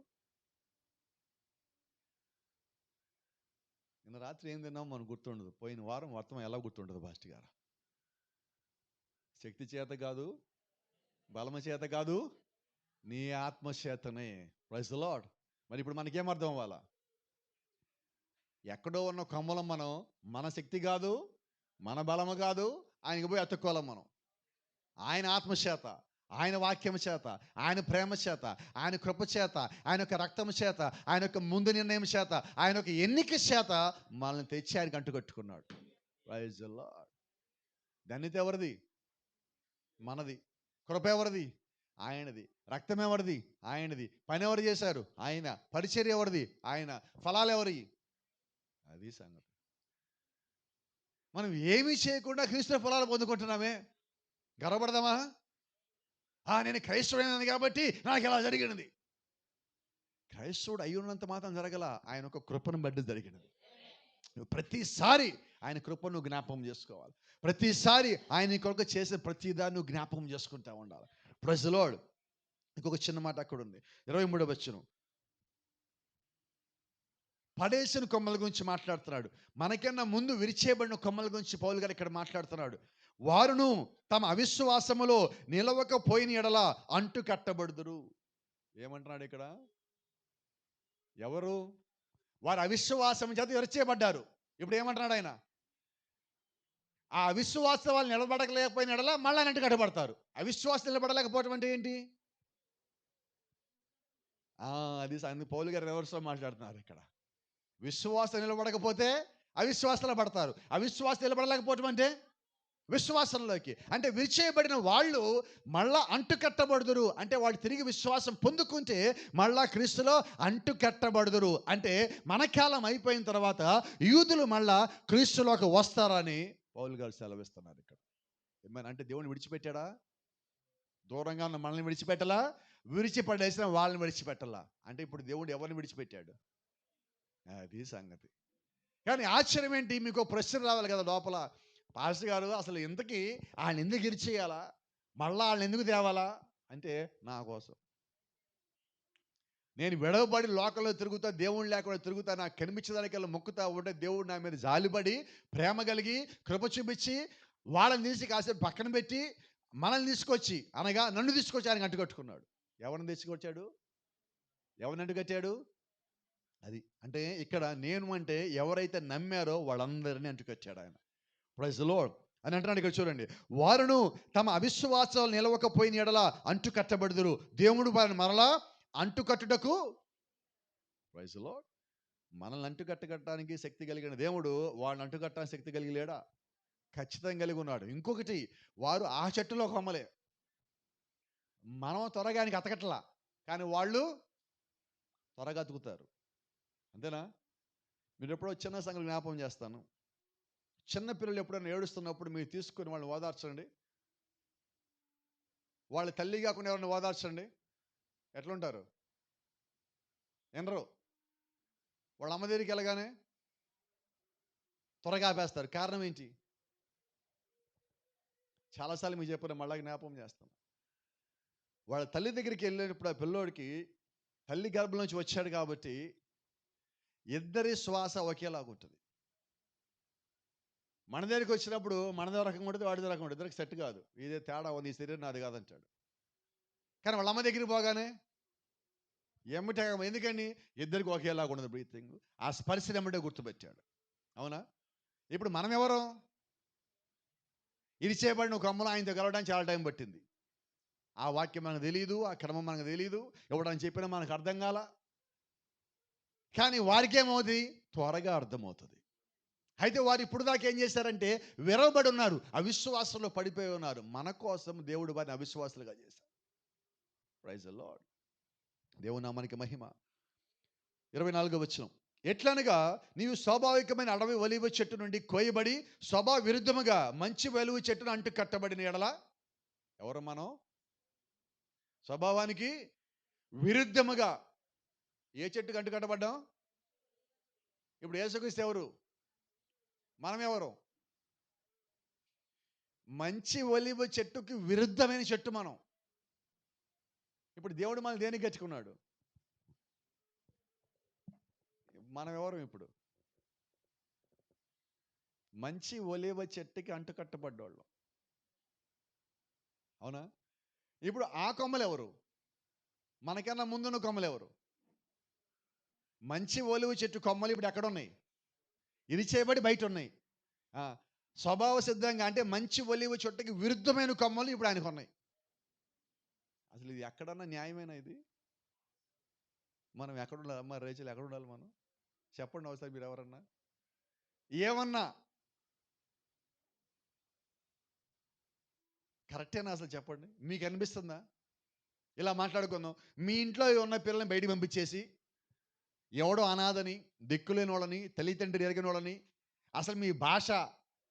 నిన్న రాత్రి ఏం తిన్నాం మనకు గుర్తుండదు. పోయిన వారం వర్తమానం ఎలా గుర్తుండదు పాస్టర్ గారు? శక్తి చేత కాదు, బలము చేత కాదు, నీ ఆత్మచేతనే. Praise the lord. మరి ఇప్పుడు మనకేం అర్థం అవ్వాలా? ఎక్కడో ఉన్న కొమ్మలం మనం, మన శక్తి కాదు, మన బలము కాదు, ఆయనకి పోయి అతుక్కోలం మనం. ఆయన ఆత్మచేత, ఆయన వాక్యము చేత, ఆయన ప్రేమ చేత, ఆయన కృప చేత, ఆయన యొక్క రక్తము చేత, ఆయన యొక్క ముందు నిర్ణయం చేత, ఆయన యొక్క ఎన్నిక చేత మనల్ని తెచ్చి ఆయనకు అంటుకట్టుకున్నాడు. Praise the lord. ధన్యత ఎవరిది? మనది. కృప ఎవరిది? ఆయనది. రక్తం ఎవరిది? ఆయనది. పని ఎవరు చేశారు? ఆయన. పరిచర్య ఎవరిది? ఆయన. ఫలాలు ఎవరి? అది సంగతి. మనం ఏమీ చేయకుండా క్రీస్తు ఫలాలు పొందుకుంటున్నామే, గర్వపడదామా? నేను క్రైస్తవుడైనాను కాబట్టి నాకు ఇలా జరిగినది. క్రైస్తవుడు అయి ఉన్నంత మాత్రం జరగల, ఆయన ఒక కృపను బట్టి జరిగినది. ప్రతిసారి ఆయన కృపను జ్ఞాపకం చేసుకోవాలి. ప్రతిసారి ఆయన కొరకు చేసే ప్రతిదాన్ని నువ్వు జ్ఞాపకం చేసుకుంటా ఉండాలి. Praise the Lord. ఇంకొక చిన్న మాట అక్కడ ఉంది, 23వ వచనం. పడేసిన కొమ్మల గురించి మాట్లాడుతున్నాడు. మనకన్నా ముందు విరిచేయబడిన కొమ్మల గురించి పౌలు గారు ఇక్కడ మాట్లాడుతున్నాడు. వారును తమ అవిశ్వాసములో నిలవకపోయిన ఎడల అంటు కట్టబడుదురు. ఏమంటున్నాడు ఇక్కడ? ఎవరు? వారు అవిశ్వాసం చేత విరిచేయబడ్డారు. ఇప్పుడు ఏమంటున్నాడు ఆయన? ఆ అవిశ్వాసం వాళ్ళు నిలబడలేకపోయిన ఎడల మళ్ళీ అంటు కట్టబడతారు. అవిశ్వాసం నిలబడలేకపోవడం అంటే ఏంటి? అది పౌలు గారు రివర్స్లో మాట్లాడుతున్నారు ఇక్కడ. విశ్వాసం నిలబడకపోతే అవిశ్వాసంలో పడతారు. అవిశ్వాసం నిలబడలేకపోవటం అంటే విశ్వాసంలోకి. అంటే విరిచేయబడిన వాళ్ళు మళ్ళా అంటుకట్టబడుదురు. అంటే వాళ్ళు తిరిగి విశ్వాసం పొందుకుంటే మళ్ళా క్రీస్తులో అంటుకట్టబడుదురు. అంటే మన కాలం అయిపోయిన తర్వాత యూదులు మళ్ళా క్రీస్తులోకి వస్తారని పౌలు గారు సెలవిస్తున్నారు ఇక్కడ. ఏమైనా అంటే దేవుని విడిచిపెట్టాడా? దూరంగా ఉన్న మనల్ని విడిచిపెట్టలా, విడిచిపడేసిన వాళ్ళని విడిచిపెట్టలా. అంటే ఇప్పుడు దేవుడు ఎవరిని విడిచిపెట్టాడు? అది సంగతి. కానీ ఆశ్చర్యం ఏంటి? మీకు ప్రశ్న రావాలి కదా లోపల, పాస్టర్ గారు అసలు ఇంతకీ ఆయన ఎందుకు ఇరిచేయాలా, మళ్ళా వాళ్ళని ఎందుకు తేవాలా అంటే, నా కోసం. నేను విడవబడి లోకంలో తిరుగుతా, దేవుడు లేకుండా తిరుగుతా, నాకు కనిపించడానికల్లా మొక్కుతా ఉంటే దేవుడు నా మీద జాలిపడి ప్రేమ కలిగి కృప చూపించి వాళ్ళని తీసి కాసేపు పక్కన పెట్టి మనల్ని తీసుకొచ్చి, అనగా నన్ను తీసుకొచ్చి ఆయన అంటుకట్టుకున్నాడు. ఎవరిని తీసుకొచ్చాడు? ఎవరిని అంటుకట్టాడు? అది అంటే ఇక్కడ నేను అంటే ఎవరైతే నమ్మారో వాళ్ళందరినీ అంటుకొచ్చాడు ఆయన. ప్రైజ్ ది లార్డ్ అని అంటున్నాడు ఇక్కడ. చూడండి, వారును తమ అవిశ్వాసాలు నిలవకపోయిన ఎడల అంటు కట్టబడుదురు. దేవుడు వారిని మరలా అంటుకట్టుటకు, ప్రైజ్ ది లార్డ్, మనల్ని అంటుకట్టడానికి శక్తి కలిగిన దేవుడు వాళ్ళని అంటుకట్టడానికి శక్తి కలిగి లేడా? ఖచ్చితంగా కలిగి ఉన్నాడు. ఇంకొకటి, వారు ఆ చెట్టులో కొమ్మలే, మనం త్వరగా ఆయనకి అతకట్లా, కానీ వాళ్ళు త్వరగా అతుకుతారు. అంతేనా? మీరు ఎప్పుడో చిన్న సంగతి జ్ఞాపకం చేస్తాను. చిన్నపిల్లలు ఎప్పుడైనా ఏడుస్తున్నప్పుడు మీరు తీసుకుని వాళ్ళని ఓదార్చండి. వాళ్ళ తల్లి కాకుండా ఎవరిని ఓదార్చండి, ఎట్లుంటారు? ఎనరు. వాళ్ళ అమ్మ దగ్గరికి వెళ్ళగానే త్వరగా ఆపేస్తారు. కారణం ఏంటి? చాలాసార్లు మీకు చెప్పిన మళ్ళా జ్ఞాపకం చేస్తాను. వాళ్ళ తల్లి దగ్గరికి వెళ్ళేటప్పుడు ఆ పిల్లోడికి తల్లి గర్భం నుంచి వచ్చాడు కాబట్టి ఇద్దరి శ్వాస ఒకేలాగుంటుంది. మన దగ్గరికి వచ్చినప్పుడు మనదో రకంగా ఉంటుంది, వాడిదో రకంగా ఉంటుంది. ఇద్దరికి సెట్ కాదు. ఇదే తేడా ఉంది, ఈ శరీరం నాది కాదంటాడు. కానీ వాళ్ళ అమ్మ దగ్గరికి పోగానే ఎమ్మటే, ఎందుకని? ఇద్దరికి ఒకేలాగా ఉండదు బ్రీతింగ్. ఆ స్పర్శని ఎమ్మటే గుర్తుపెట్టాడు. అవునా? ఇప్పుడు మనం ఎవరు? ఇది చేయబడిన ఒక అమ్మలో ఆయనతో కలవడానికి చాలా టైం పట్టింది. ఆ వాక్యం మనకు తెలియదు, ఆ క్రమం మనకు తెలియదు, ఎవడని చెప్పినా మనకు అర్థం కాల. కానీ వారికి ఏమవుతుంది? త్వరగా అర్థమవుతుంది. అయితే వారు ఇప్పుడు దాకా ఏం చేశారంటే విరవబడి ఉన్నారు, అవిశ్వాసంలో పడిపోయి ఉన్నారు. మన కోసం దేవుడు వారిని అవిశ్వాసులుగా చేశారు. Praise the Lord. దేవుని నామానికి మహిమ. 24వ వచనం. ఎట్లనగా నీవు స్వాభావికమైన అడవి ఒలీవ చెట్టు నుండి కోయబడి స్వభావ విరుద్ధముగా మంచి ఒలీవ చెట్టును అంటు కట్టబడిన ఎడల, ఎవరు మనం? స్వభావానికి విరుద్ధముగా ఏ చెట్టుకు అంటు కట్టబడ్డాం? ఇప్పుడు యేసుక్రీస్తు ఎవరు? మనం ఎవరు? మంచి ఒలీవ చెట్టుకి విరుద్ధమైన చెట్టు మనం. ఇప్పుడు దేవుడు మనల్ని దేనికి గచ్చుకున్నాడు? మనం ఎవరు? ఇప్పుడు మంచి ఒలీవ చెట్టుకి అంటుకట్టబడ్డోళ్ళు. అవునా? ఇప్పుడు ఆ కొమ్మలు ఎవరు? మనకన్నా ముందున్న కొమ్మలు ఎవరు? మంచి ఒలీవ చెట్టు కొమ్మలు ఇప్పుడు ఎక్కడ ఉన్నాయి? ఇది చేయబడి బయట ఉన్నాయి. స్వభావ సిద్ధంగా అంటే మంచి ఒలీవ చెట్టుకి విరుద్ధమైన కొమ్మలు ఇప్పుడు ఆయనకు ఉన్నాయి. అసలు ఇది ఎక్కడన్నా న్యాయమేనా ఇది? మనం ఎక్కడ ఉండాలి? అమ్మ రేచల్ ఎక్కడ ఉండాలి మనం? చెప్పండి ఒకసారి మీరు ఎవరన్నా ఏమన్నా కరెక్టేనా అసలు చెప్పండి? మీకు అనిపిస్తుందా? ఇలా మాట్లాడుకుందాం. మీ ఇంట్లో ఉన్న పిల్లల్ని బయటికి పంపించేసి ఎవడో అనాథని, దిక్కులేని వాళ్ళని, తల్లిదండ్రులు ఎరగని వాళ్ళని, అసలు మీ భాష,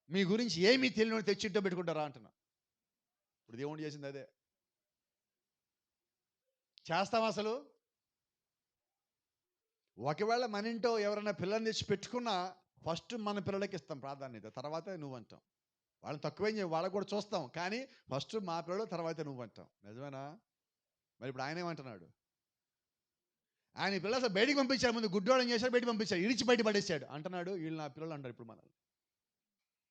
మీ గురించి ఏమీ తెలియని తెచ్చి ఇంట్లో పెట్టుకుంటారా అంటున్నా. ఇప్పుడు దేవుడు చేసింది అదే. చేస్తాం అసలు? ఒకవేళ మన ఇంట్లో ఎవరైనా పిల్లల్ని తెచ్చి పెట్టుకున్నా ఫస్ట్ మన పిల్లలకి ఇస్తాం ప్రాధాన్యత, తర్వాత నువ్వు అంటాం. వాళ్ళని తక్కువేం చేయం, వాళ్ళకి కూడా చూస్తాం, కానీ ఫస్ట్ మా పిల్లలు, తర్వాత నువ్వు అంటాం. నిజమేనా? మరి ఇప్పుడు ఆయన ఏమంటున్నాడు? ఆయన పిల్లలు అసలు బయటికి పంపించాడు, ముందు గుడ్డోళ్ళని చేశాడు, బయటికి పంపించాడు, ఇడిచి బయట పడేసాడు అంటున్నాడు. వీళ్ళు నా పిల్లలు అంటారు ఇప్పుడు మనల్ని.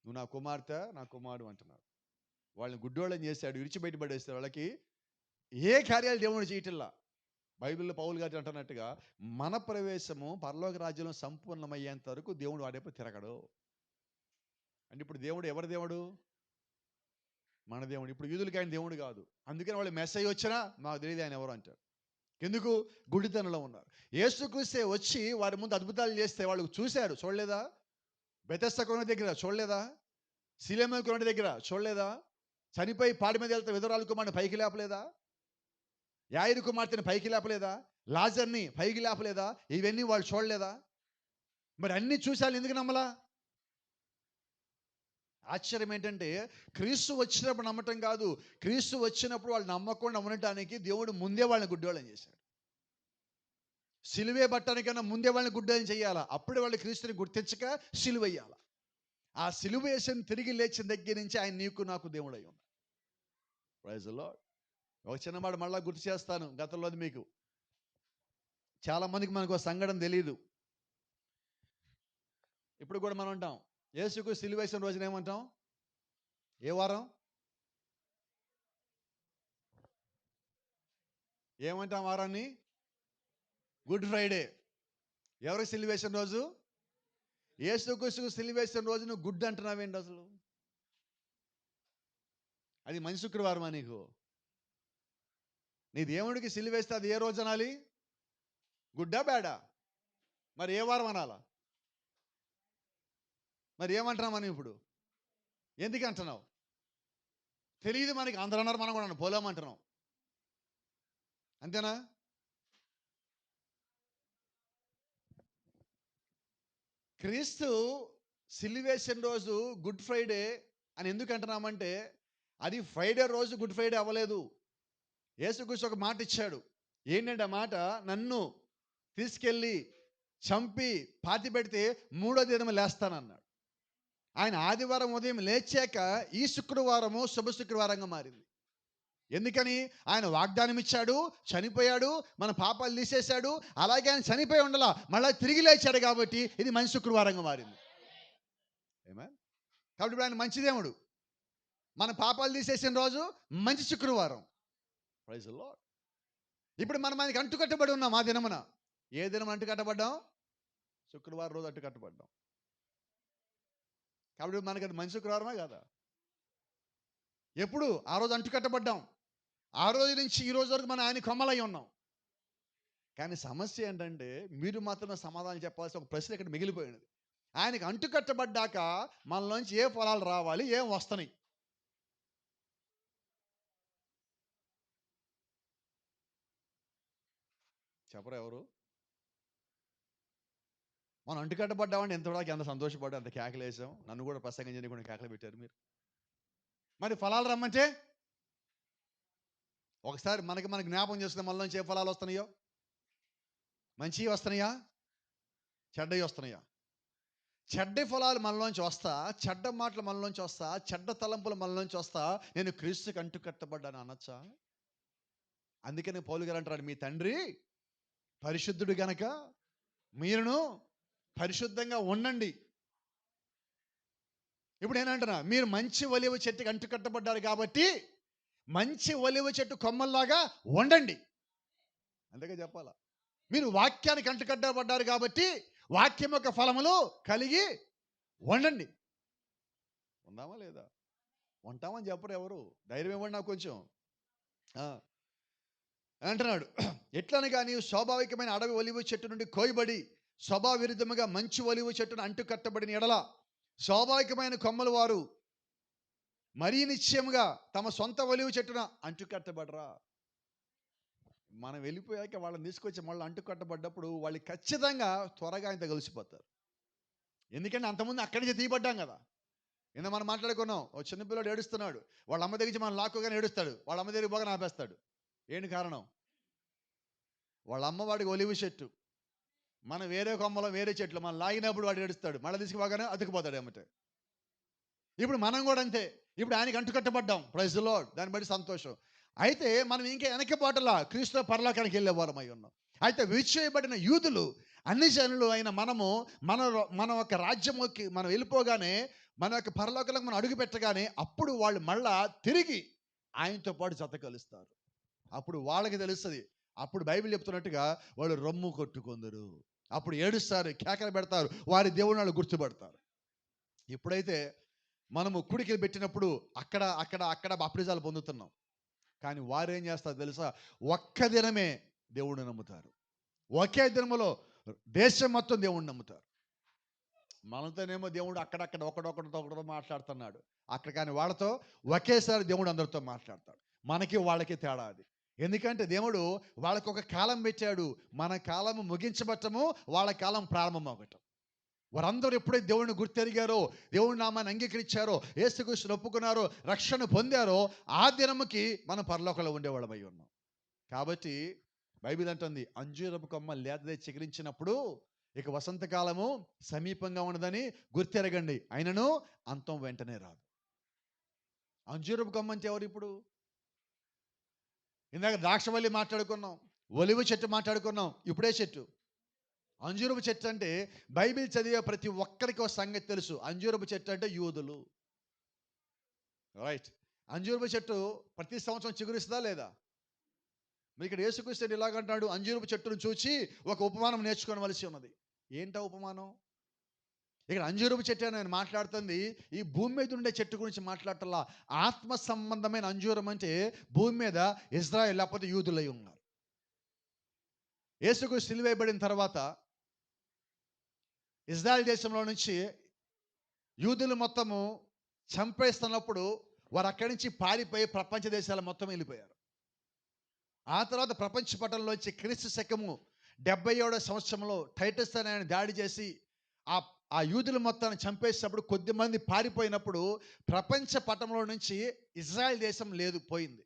నువ్వు నా కుమార్తె, నా కుమారుడు అంటున్నాడు. వాళ్ళని గుడ్డోళ్ళని చేశాడు, ఇడిచి బయట పడేస్తాడు. వాళ్ళకి ఏ కార్యాలు దేవుడు చేయటల్లా. బైబిల్లో పౌలు గారు అంటున్నట్టుగా మన ప్రవేశము పరలోక రాజ్యంలో సంపూర్ణమయ్యేంత వరకు దేవుడు వాడేపు తిరగడు. అంటే ఇప్పుడు దేవుడు ఎవరి దేవుడు? మన దేవుడు. ఇప్పుడు యూదులకి ఆయన దేవుడు కాదు. అందుకని వాళ్ళు మెసేజ్ వచ్చినా మాకు తెలియదు ఆయన ఎవరు అంటారు. ఎందుకు? గుడితనంలో ఉన్నారు. యేసుక్రీస్తే వచ్చి వారి ముందు అద్భుతాలు చేస్తే వాళ్ళు చూశారు, చూడలేదా? బెతెస్దా కొండ దగ్గర చూడలేదా? సిలోము కొండ దగ్గర చూడలేదా? చనిపోయి పాడి మీద వెళ్తే విధవరాలు కుమారుని పైకి లేపలేదా? యాయిరు కుమార్తెని పైకి లేపలేదా? లాజర్ని పైకి లేపలేదా? ఇవన్నీ వాళ్ళు చూడలేదా? మరి అన్ని చూశారు, ఎందుకు నమ్మలా? ఆశ్చర్యం ఏంటంటే క్రీస్తు వచ్చినప్పుడు నమ్మటం కాదు, క్రీస్తు వచ్చినప్పుడు వాళ్ళు నమ్మకుండా ఉండటానికి దేవుడు ముందే వాళ్ళని గుడ్డోళ్ళని చేశాడు. సిలువే పట్టడానికన్నా ముందే వాళ్ళని గుడ్డోళ్ళని చేయాలా, అప్పుడే వాళ్ళు క్రీస్తుని గుర్తించక సిలువయ్యాల. ఆ సిలువ వేసిన తిరిగి లేచిన దగ్గర నుంచి ఆయన నీకు నాకు దేవుడై ఉన్నాడు. Praise the Lord. ఒక చిన్న మాట మళ్ళా గుర్తు చేస్తాను, గతంలోది మీకు చాలా మందికి మనకు ఒక సంఘటన తెలియదు. ఇప్పుడు కూడా మనం అంటాం యేసుకు సిలువ వేసిన రోజున ఏమంటాం? ఏ వారం? ఏమంటాం వారాన్ని? Good Friday. ఎవరికి సిలువ వేసిన రోజు? యేసుక్రీస్తుకు సిలువ వేసిన రోజు నువ్వు గుడ్ అంటున్నావేంటి అసలు? అది మంచి శుక్రవారమా నీకు? నీ దేవుడికి సిలువ వేస్తే అది ఏ రోజు అనాలి? గుడ్డా బ్యాడా? మరి ఏ వారం అనాలా? మరి ఏమంటున్నావు మనం ఇప్పుడు? ఎందుకు అంటున్నావు? తెలియదు మనకి, అందరూ అన్నారు, మనం కూడా పోలేమంటున్నాం. అంతేనా? క్రీస్తు సిలువేసిన రోజు గుడ్ ఫ్రైడే అని ఎందుకు అంటున్నామంటే అది ఫ్రైడే రోజు గుడ్ ఫ్రైడే అవ్వలేదు. యేసుక్రీస్తు ఒక మాట ఇచ్చాడు. ఏంటంటే ఆ మాట, నన్ను తీసుకెళ్ళి చంపి పాతి పెడితే మూడో దినం లేస్తానన్నాడు. ఆయన ఆదివారం ఉదయం లేచాక ఈ శుక్రవారము శుభ శుక్రవారంగా మారింది. ఎందుకని? ఆయన వాగ్దానం ఇచ్చాడు, చనిపోయాడు, మన పాపాలు తీసేశాడు, అలాగే ఆయన చనిపోయి ఉండలా, మళ్ళీ తిరిగి లేచాడు, కాబట్టి ఇది మంచి శుక్రవారంగా మారింది. ఆమేన్. కాబట్టి ఇప్పుడు ఆయన మంచి దేవుడు. మన పాపాలు తీసేసిన రోజు మంచి శుక్రవారం. Praise the Lord. ఇప్పుడు మనం ఆయనకి అంటుకట్టబడి ఉన్నాం. ఆ దినమున ఏ దినం అంటుకట్టబడ్డాం? శుక్రవారం రోజు అంటుకట్టబడ్డాం. కాబట్టి మనకి అది మంచి శుక్రవారమే కదా? ఎప్పుడు? ఆ రోజు అంటుకట్టబడ్డాం. ఆ రోజు నుంచి ఈ రోజు వరకు మనం ఆయన కొమ్మలై ఉన్నాం. కానీ సమస్య ఏంటంటే మీరు మాత్రమే సమాధానం చెప్పాల్సిన ఒక ప్రశ్న ఇక్కడ మిగిలిపోయినది. ఆయనకి అంటుకట్టబడ్డాక మనలోంచి ఏ ఫలాలు రావాలి, ఏం వస్తున్నాయి? చెప్పరు ఎవరు? మనం అంటుకట్టబడ్డామంటే ఎంతవరకు ఎంత సంతోషపడ్డా, అంత కేకలేసాం. నన్ను కూడా ప్రసంగం చేయకుండా కేకలు పెట్టారు మీరు. మరి ఫలాలు రమ్మంటే ఒకసారి మనకి జ్ఞాపకం చేసుకున్న మనలోంచి ఏ ఫలాలు వస్తున్నాయో? మంచివి వస్తున్నాయా, చెడ్డవి వస్తున్నాయా? చెడ్డ ఫలాలు మనలోంచి వస్తా, చెడ్డ మాటలు మనలోంచి వస్తా, చెడ్డ తలంపులు మనలోంచి వస్తా, నేను క్రీస్తుకి అంటుకట్టబడ్డాను అనొచ్చా? అందుకని పౌలు గారు అంటారు, మీ తండ్రి పరిశుద్ధుడు గనక మీరును పరిశుద్ధంగా ఉండండి. ఇప్పుడు నేనంటున్నా, మీరు మంచి ఒలివ చెట్టుకి అంటుకట్టబడ్డారు కాబట్టి మంచి ఒలివ చెట్టు కొమ్మల్లాగా ఉండండి. అంతేగా చెప్పాలా? మీరు వాక్యానికి అంటుకట్టబడ్డారు కాబట్టి వాక్యం యొక్క ఫలములు కలిగి ఉండండి. ఉందామా లేదా? ఉంటామని చెప్పరు ఎవరు. ధైర్యం ఇవ్వండి నాకు కొంచెం. అంటున్నాడు. ఎట్లనగా నీవు స్వాభావికమైన అడవి ఒలివ చెట్టు నుండి కోయబడి స్వభావ విరుద్ధముగా మంచి ఒలివ చెట్టును అంటు కట్టబడిన ఎడల స్వాభావికమైన కొమ్మలు వారు మరీ నిశ్చయముగా తమ సొంత ఒలివ చెట్టున అంటు కట్టబడరా. మనం వెళ్ళిపోయాక వాళ్ళని తీసుకొచ్చి మళ్ళీ అంటు కట్టబడ్డప్పుడు వాళ్ళు ఖచ్చితంగా త్వరగా ఆయనతో కలిసిపోతారు. ఎందుకంటే అంతకుముందు అక్కడి నుంచి తీయబడ్డాం కదా. మనం మాట్లాడుకున్నాం, ఓ చిన్నపిల్లడు ఏడుస్తున్నాడు, వాళ్ళ అమ్మ దగ్గర మనం లాక్కోగానే ఏడుస్తాడు, వాళ్ళ అమ్మ దగ్గర బాగా ఆపేస్తాడు. ఏంటి కారణం? వాళ్ళ అమ్మ వాడికి ఒలివ చెట్టు, మనం వేరే కొమ్మలో వేరే చెట్లు, మనం లాగినప్పుడు వాడు ఏడుస్తాడు, మళ్ళీ తీసుకుపోగానే అతుకుపోతాడు ఏమంటే. ఇప్పుడు మనం కూడా అంతే. ఇప్పుడు ఆయనకి అంటుకట్టబడ్డాం, ప్రైజ్ ది లార్డ్, దాన్ని బట్టి సంతోషం. అయితే మనం ఇంకా వెనకబాటులా క్రీస్తు పరలోకానికి వెళ్ళేవారమై ఉన్నాం. అయితే విడిచివేయబడిన యూదులు, అన్ని జనులు అయిన మనము మన యొక్క రాజ్యంలోకి మనం వెళ్ళిపోగానే, మన యొక్క పరలోకంలోకి మనం అడుగు పెట్టగానే, అప్పుడు వాళ్ళు మళ్ళా తిరిగి ఆయనతో పాటు జత కలుస్తారు. అప్పుడు వాళ్ళకి తెలుస్తుంది. అప్పుడు బైబిల్ చెప్తున్నట్టుగా వాళ్ళు రొమ్ము కొట్టుకుందరు, అప్పుడు ఏడుస్తారు, కేకలు పెడతారు, వారి దేవుని వాళ్ళు గుర్తుపడతారు. ఎప్పుడైతే మనము కుడికి పెట్టినప్పుడు అక్కడ అక్కడ అక్కడ బాప్టిజాలు పొందుతున్నాం. కానీ వారు ఏం చేస్తారు తెలుసా? ఒక్క దినమే దేవుణ్ణి నమ్ముతారు. ఒకే దినములో దేశం మొత్తం దేవుణ్ణి నమ్ముతారు. మనతోనేమో దేవుడు అక్కడక్కడ ఒకడొకడితో మాట్లాడుతున్నాడు అక్కడ, కానీ వాళ్ళతో ఒకేసారి దేవుడు అందరితో మాట్లాడతాడు. మనకి వాళ్ళకి తేడా అది. ఎందుకంటే దేవుడు వాళ్ళకి ఒక కాలం పెట్టాడు. మన కాలము ముగించబట్టము, వాళ్ళ కాలం ప్రారంభం అవ్వటం. వారందరూ ఎప్పుడైతే దేవుడిని గుర్తెరిగారో, దేవుడి నామాన్ని అంగీకరించారో, యేసుక్రీస్తుని ఒప్పుకున్నారో, రక్షణ పొందారో, ఆ దినముకి మనం పరలోకంలో ఉండేవాళ్ళమై ఉన్నాం. కాబట్టి బైబిల్ అంటుంది, అంజూరపు కొమ్మ లేతదే చిగురించినప్పుడు ఇక వసంతకాలము సమీపంగా ఉన్నదని గుర్తెరగండి, అయినను అంతం వెంటనే రాదు. అంజూరపు కొమ్మ అంటే ఎవరు? ఇప్పుడు ఇందాక ద్రాక్షవల్లి మాట్లాడుకున్నాం, ఒలివ చెట్టు మాట్లాడుకున్నాం, ఇప్పుడే చెట్టు అంజూరపు చెట్టు. అంటే బైబిల్ చదివే ప్రతి ఒక్కరికి ఒక సంగతి తెలుసు, అంజూరపు చెట్టు అంటే యూదులు. రైట్. అంజూరపు చెట్టు ప్రతి సంవత్సరం చిగురిస్తుందా లేదా? మరి ఇక్కడ యేసుక్రీస్తు ఇలాగంటాడు, అంజూరపు చెట్టును చూచి ఒక ఉపమానం నేర్చుకోవలసి ఉన్నది. ఏంటా ఉపమానం? ఇక్కడ అంజూరపు చెట్టు అని నేను మాట్లాడుతుంది ఈ భూమి మీద ఉండే చెట్టు గురించి మాట్లాడటల్లా. ఆత్మ సంబంధమైన అంజూరం అంటే భూమి మీద ఇజ్రాయెల్ లేకపోతే యూదులై ఉన్నారు. యేసుక్రీస్తు సిలువేయబడిన తర్వాత ఇజ్రాయెల్ దేశంలో నుంచి యూదులు మొత్తము చంపేస్తున్నప్పుడు వారు అక్కడి నుంచి పారిపోయి ప్రపంచ దేశాల మొత్తం వెళ్ళిపోయారు. ఆ తర్వాత ప్రపంచ పటంలోంచి క్రీస్తు శకము 77వ సంవత్సరంలో టైటస్ అనే ఆయన దాడి చేసి ఆ యూదులు మొత్తాన్ని చంపేసినప్పుడు కొద్దిమంది పారిపోయినప్పుడు ప్రపంచ పటంలో నుంచి ఇజ్రాయెల్ దేశం లేదు, పోయింది.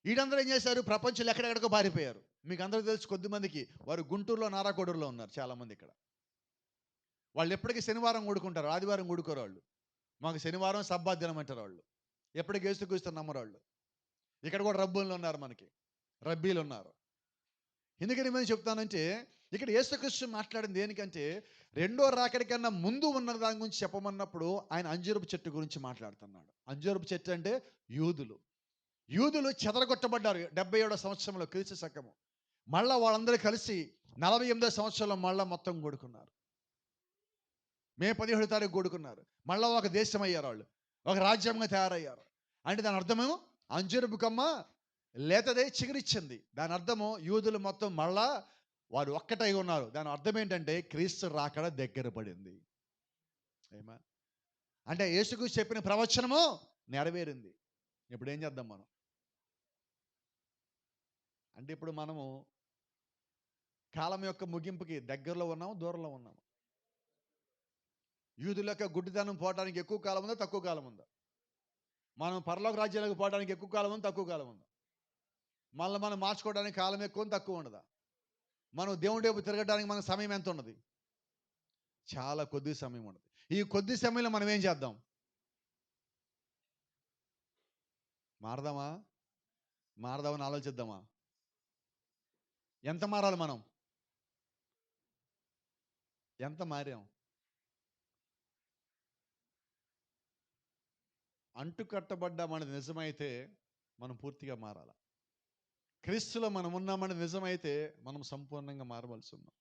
వీళ్ళందరూ ఏం చేశారు? ప్రపంచంలో ఎక్కడెక్కడికో పారిపోయారు. మీకు అందరూ తెలుసు, కొద్దిమందికి వారు గుంటూరులో నారాకోడూరులో ఉన్నారు చాలామంది. ఇక్కడ వాళ్ళు ఎప్పటికీ శనివారం కూడుకుంటారు, ఆదివారం కూడుకోరు వాళ్ళు. మాకు శనివారం సబ్బాత్ దినం అంటారు వాళ్ళు. ఎప్పటికీ యేసుక్రీస్తుని నమ్మరు వాళ్ళు. ఇక్కడ కూడా రబ్బులు ఉన్నారు, మనకి రబ్బీలు ఉన్నారు. ఎందుకని ఏమని చెప్తానంటే, ఇక్కడ యేసుక్రీస్తు మాట్లాడింది దేనికంటే, రెండో రాకడి కన్నా ముందు ఉన్న దాని గురించి చెప్పమన్నప్పుడు ఆయన అంజూరపు చెట్టు గురించి మాట్లాడుతున్నాడు. అంజూరపు చెట్టు అంటే యూదులు చెదరగొట్టబడ్డారు 77వ సంవత్సరంలో క్రీస్తు శకము. మళ్ళా వాళ్ళందరూ కలిసి 48వ సంవత్సరంలో మళ్ళా మొత్తం కూడుకున్నారు. మే 17వ తారీఖు కూడుకున్నారు. మళ్ళా ఒక దేశం అయ్యారు వాళ్ళు, ఒక రాజ్యంగా తయారయ్యారు. అంటే దాని అర్థమేమో అంజూరపు కొమ్మ లేతదే చిగురిచ్చింది. దాని అర్థము యూదులు మొత్తం మళ్ళా వారు ఒక్కటై ఉన్నారు. దాని అర్థం ఏంటంటే క్రీస్తు రాకడ దగ్గర పడింది. ఏమా అంటే యేసుక్రీస్తు చెప్పిన ప్రవచనము నెరవేరింది. ఇప్పుడు ఏం చేద్దాం మనం? అంటే ఇప్పుడు మనము కాలం యొక్క ముగింపుకి దగ్గరలో ఉన్నాము, దూరంలో ఉన్నాము. యూదుల యొక్క గుడ్డితనం పోవడానికి ఎక్కువ కాలం ఉందా, తక్కువ కాలం ఉందా? మనం పరలోక రాజ్యాలకు పోవడానికి ఎక్కువ కాలం ఉంది, తక్కువ కాలం ఉందా? మళ్ళీ మనం మార్చుకోవడానికి కాలం ఎక్కువ ఉంది, తక్కువ ఉండదా? మనం దేవుడి వైపు తిరగడానికి మన సమయం ఎంత ఉన్నది? చాలా కొద్ది సమయం ఉన్నది. ఈ కొద్ది సమయంలో మనం ఏం చేద్దాం? మారదామని ఆలోచిద్దామా? ఎంత మారాలి మనం? ఎంత మారాం? అంటు కట్టబడ్డామనేది నిజమైతే మనం పూర్తిగా మారాలి. క్రీస్తులో మనం ఉన్నామని నిజమైతే మనం సంపూర్ణంగా మారవలసి ఉన్నాం.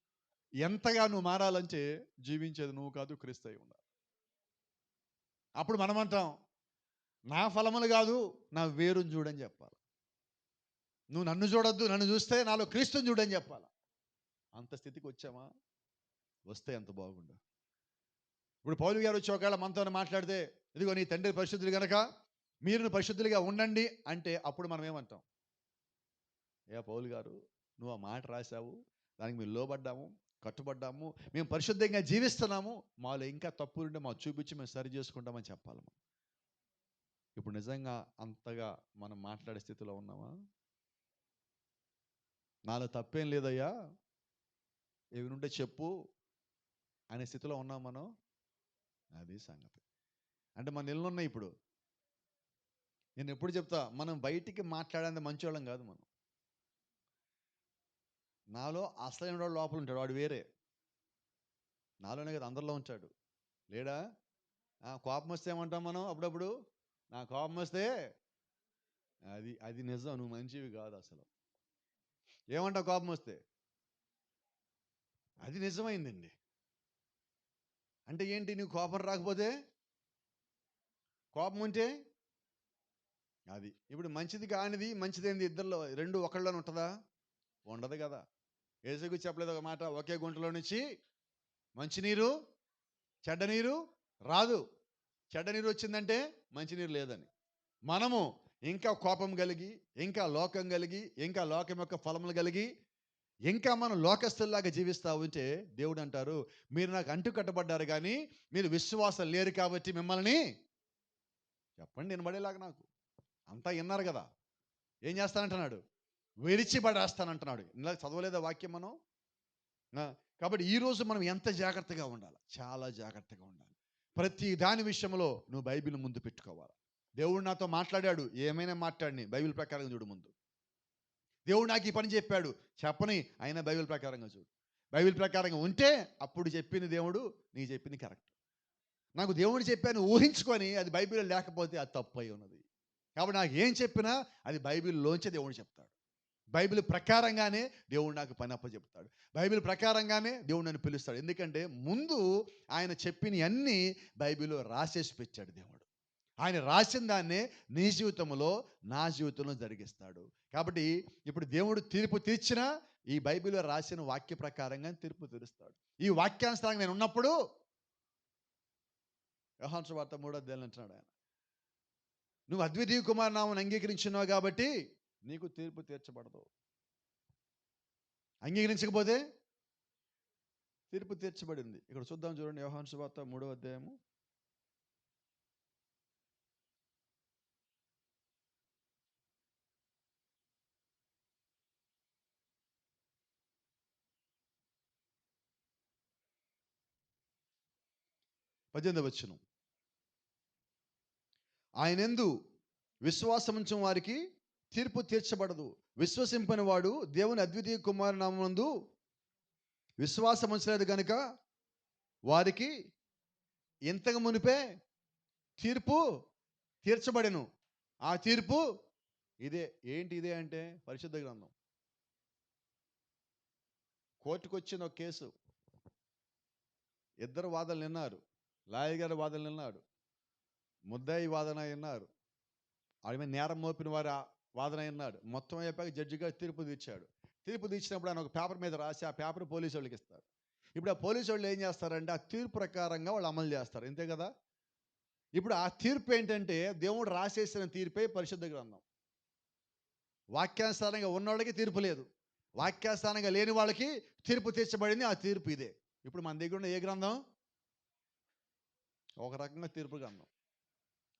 ఎంతగా నువ్వు మారాలంటే జీవించేది నువ్వు కాదు, క్రీస్తు అయి ఉండాలి. అప్పుడు మనం అంటాం, నా ఫలములు కాదు, నా వేరుని చూడని చెప్పాలి. నువ్వు నన్ను చూడొద్దు, నన్ను చూస్తే నాలో క్రీస్తుని చూడని చెప్పాలా. అంత స్థితికి వచ్చామా? వస్తే ఎంత బాగుండు. ఇప్పుడు పౌలు గారు వచ్చి ఒకవేళ మనతో మాట్లాడితే, ఇదిగో నీ తండ్రి పరిశుద్ధులు గనక మీరు పరిశుద్ధులుగా ఉండండి అంటే, అప్పుడు మనం ఏమంటాం? ఏ పౌలు గారు, నువ్వు ఆ మాట రాశావు, దానికి మేము లోబడ్డాము, కట్టుబడ్డాము, మేము పరిశుద్ధంగా జీవిస్తున్నాము, మాలో ఇంకా తప్పులుంటే మాకు చూపించి మేము సరి చేసుకుంటామని చెప్పాలి. ఇప్పుడు నిజంగా అంతగా మనం మాట్లాడే స్థితిలో ఉన్నామా? నాలో తప్పేం లేదయ్యా, ఏమినుంటే చెప్పు అనే స్థితిలో ఉన్నాం మనం. అది సంగతి. అంటే మన ఇళ్ళు ఉన్నాయి ఇప్పుడు. నేను ఎప్పుడు చెప్తా, మనం బయటికి మాట్లాడేంత మంచోళ్ళం కాదు మనం. నాలో అసలైన వాడు లోపల ఉంటాడు, వాడు వేరే. నాలోనే కదా అందరిలో ఉంటాడు, లేడా? కోపం వస్తే ఏమంటాం మనం అప్పుడప్పుడు? నా కోపం వస్తే అది అది నిజం, నువ్వు మంచివి కాదు అసలు. ఏమంటావు కోపం వస్తే? అది నిజమైందండి. అంటే ఏంటి? నువ్వు కోపం రాకపోతే? కోపం ఉంటే అది. ఇప్పుడు మంచిది కానిది మంచిదేంది ఇద్దరిలో రెండు ఒకళ్ళలోనే ఉంటుందా? ఉండదు కదా. యేసుకు చెప్పలేదు ఒక మాట, ఒకే గుంటలో నుంచి మంచినీరు చెడ్డ నీరు రాదు. చెడ్డ నీరు వచ్చిందంటే మంచినీరు లేదని. మనము ఇంకా కోపం కలిగి, ఇంకా లోకం కలిగి, ఇంకా లోకం యొక్క ఫలములు కలిగి, ఇంకా మనం లోకస్తుల్లాగా జీవిస్తూ ఉంటే దేవుడు అంటారు, మీరు నాకు అంటు కట్టబడ్డారు కానీ మీరు విశ్వాసం లేరు కాబట్టి మిమ్మల్ని చెప్పండి వినబడేలాగా నాకు అంతా విన్నారు కదా, ఏం చేస్తానంటున్నాడు? విరిచిపడేస్తానంటున్నాడు. ఇలా చదవలేదా వాక్యం మనం? కాబట్టి ఈరోజు మనం ఎంత జాగ్రత్తగా ఉండాలి? చాలా జాగ్రత్తగా ఉండాలి. ప్రతి దాని విషయంలో నువ్వు బైబిల్ ముందు పెట్టుకోవాలి. దేవుడు నాతో మాట్లాడాడు, ఏమైనా మాట్లాడిని బైబిల్ ప్రకారంగా చూడు ముందు. దేవుడు నాకు ఈ పని చెప్పాడు, చెప్పని అయినా బైబిల్ ప్రకారంగా చూడు. బైబిల్ ప్రకారంగా ఉంటే అప్పుడు చెప్పింది దేవుడు నీకు చెప్పింది కరెక్ట్. నాకు దేవుడు చెప్పాను ఊహించుకొని అది బైబిల్లో లేకపోతే అది తప్పు అయి ఉన్నది. కాబట్టి నాకు ఏం చెప్పినా అది బైబిల్లోంచే దేవుడు చెప్తాడు. బైబిల్ ప్రకారంగానే దేవుడు నాకు పని అప్పచెప్తాడు. బైబిల్ ప్రకారంగానే దేవుడు నన్ను పిలుస్తాడు. ఎందుకంటే ముందు ఆయన చెప్పిన అన్నీ బైబిల్లో రాసేసి పెట్టాడు దేవుడు. ఆయన రాసిన దాన్నే నీ జీవితంలో నా జీవితంలో జరిగిస్తాడు. కాబట్టి ఇప్పుడు దేవుడు తీర్పు తీర్చినా ఈ బైబిల్లో రాసిన వాక్య ప్రకారంగా తీర్పు తీరుస్తాడు. ఈ వాక్యానుసారంగా నేను ఉన్నప్పుడు యోహాను సువార్త 3వ అధ్యాయంలో అంటున్నాడు ఆయన, నువ్వు అద్వితీయ కుమార నామమును అంగీకరించున్నావు కాబట్టి నీకు తీర్పు తీర్చబడదు. అంగీకరించకపోతే తీర్పు తీర్చబడింది. ఇక్కడ చూద్దాం చూడండి, యోహాను సువార్త 3వ అధ్యాయము 18వ వచనం. ఆయనందు విశ్వాసముంచు వారికి తీర్పు తీర్చబడదు. విశ్వసింపని వాడు దేవుని అద్వితీయ కుమారుని నామమునందు విశ్వాసం ఉంచలేదు గనుక వారికి ఇంతకు మునిపే తీర్పు తీర్చబడెను. ఆ తీర్పు ఇదే. ఏంటి ఇదే అంటే పరిశుద్ధ గ్రంథం. కోర్టుకు వచ్చిన ఒక కేసు, ఇద్దరు వాదనలు విన్నారు. లాయర్ గారి వాదనలు విన్నాడు, ముద్దాయి వాదన విన్నారు, ఆమె నేరం మోపిన వారి వాదన విన్నాడు. మొత్తం అయిపోయాక జడ్జి గారు తీర్పు తీర్చాడు. తీర్పు తీర్చినప్పుడు ఆయన ఒక పేపర్ మీద రాసి ఆ పేపర్ పోలీసు వాళ్ళకి ఇస్తారు. ఇప్పుడు ఆ పోలీసు వాళ్ళు ఏం చేస్తారంటే ఆ తీర్పు ప్రకారంగా వాళ్ళు అమలు చేస్తారు, అంతే కదా. ఇప్పుడు ఆ తీర్పు ఏంటంటే దేవుడు రాసేసిన తీర్పే పరిశుద్ధ గ్రంథం. వాక్యానుసారంగా ఉన్నవాళ్ళకి తీర్పు లేదు, వాక్యానుసారంగా లేని వాళ్ళకి తీర్పు తీర్చబడింది. ఆ తీర్పు ఇదే. ఇప్పుడు మన దగ్గర ఉన్న ఏ గ్రంథం? ఒక రకంగా తీర్పు గ్రంథం,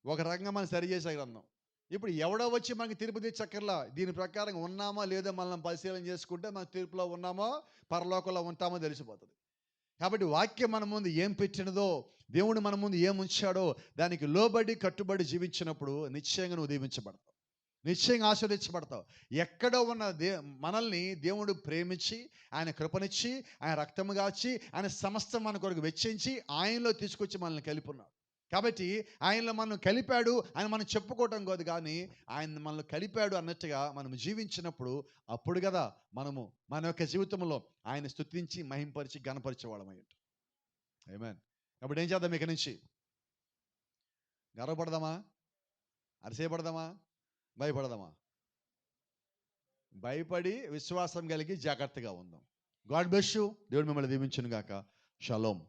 ఒక రకంగా మనం సరి చేసే గ్రంథం. ఇప్పుడు ఎవడో వచ్చి మనకి తీర్పు తీర్చక్కర్లా. దీని ప్రకారం ఉన్నామా లేదో మనం పరిశీలన చేసుకుంటే మన తీర్పులో ఉన్నామో పరలోకంలో ఉంటామో తెలిసిపోతుంది. కాబట్టి వాక్యం మన ముందు ఏం పెట్టినదో, దేవుడు మన ముందు ఏం ఉంచాడో దానికి లోబడి కట్టుబడి జీవించినప్పుడు నిశ్చయంగా నువ్వు దీవించబడతావు, నిశ్చయంగా ఆశీర్వదించబడతావు. ఎక్కడో ఉన్న మనల్ని దేవుడు ప్రేమించి ఆయన కృపనిచ్చి ఆయన రక్తము గాచి ఆయన సమస్తం మన కొరకు వెచ్చించి ఆయనలో తీసుకొచ్చి మనల్ని కలిపున్నాడు. కాబట్టి ఆయనలో మనం కలిపాడు ఆయన మనం చెప్పుకోవటం కాదు, కానీ ఆయన మనల్ని కలిపాడు అన్నట్టుగా మనం జీవించినప్పుడు అప్పుడు కదా మనము మన యొక్క జీవితంలో ఆయన స్తుతించి మహింపరిచి గణపరిచే వాళ్ళమై ఉంటాం. ఆమేన్. కాబట్టి ఏం చేద్దాం? ఇక నుంచి గర్వపడదామా? అరిసేపడదామా? భయపడదామా? భయపడి విశ్వాసం కలిగి జాగ్రత్తగా ఉందాం. God bless you. దేవుడు మిమ్మల్ని దీవించును గాక. షలోమ్.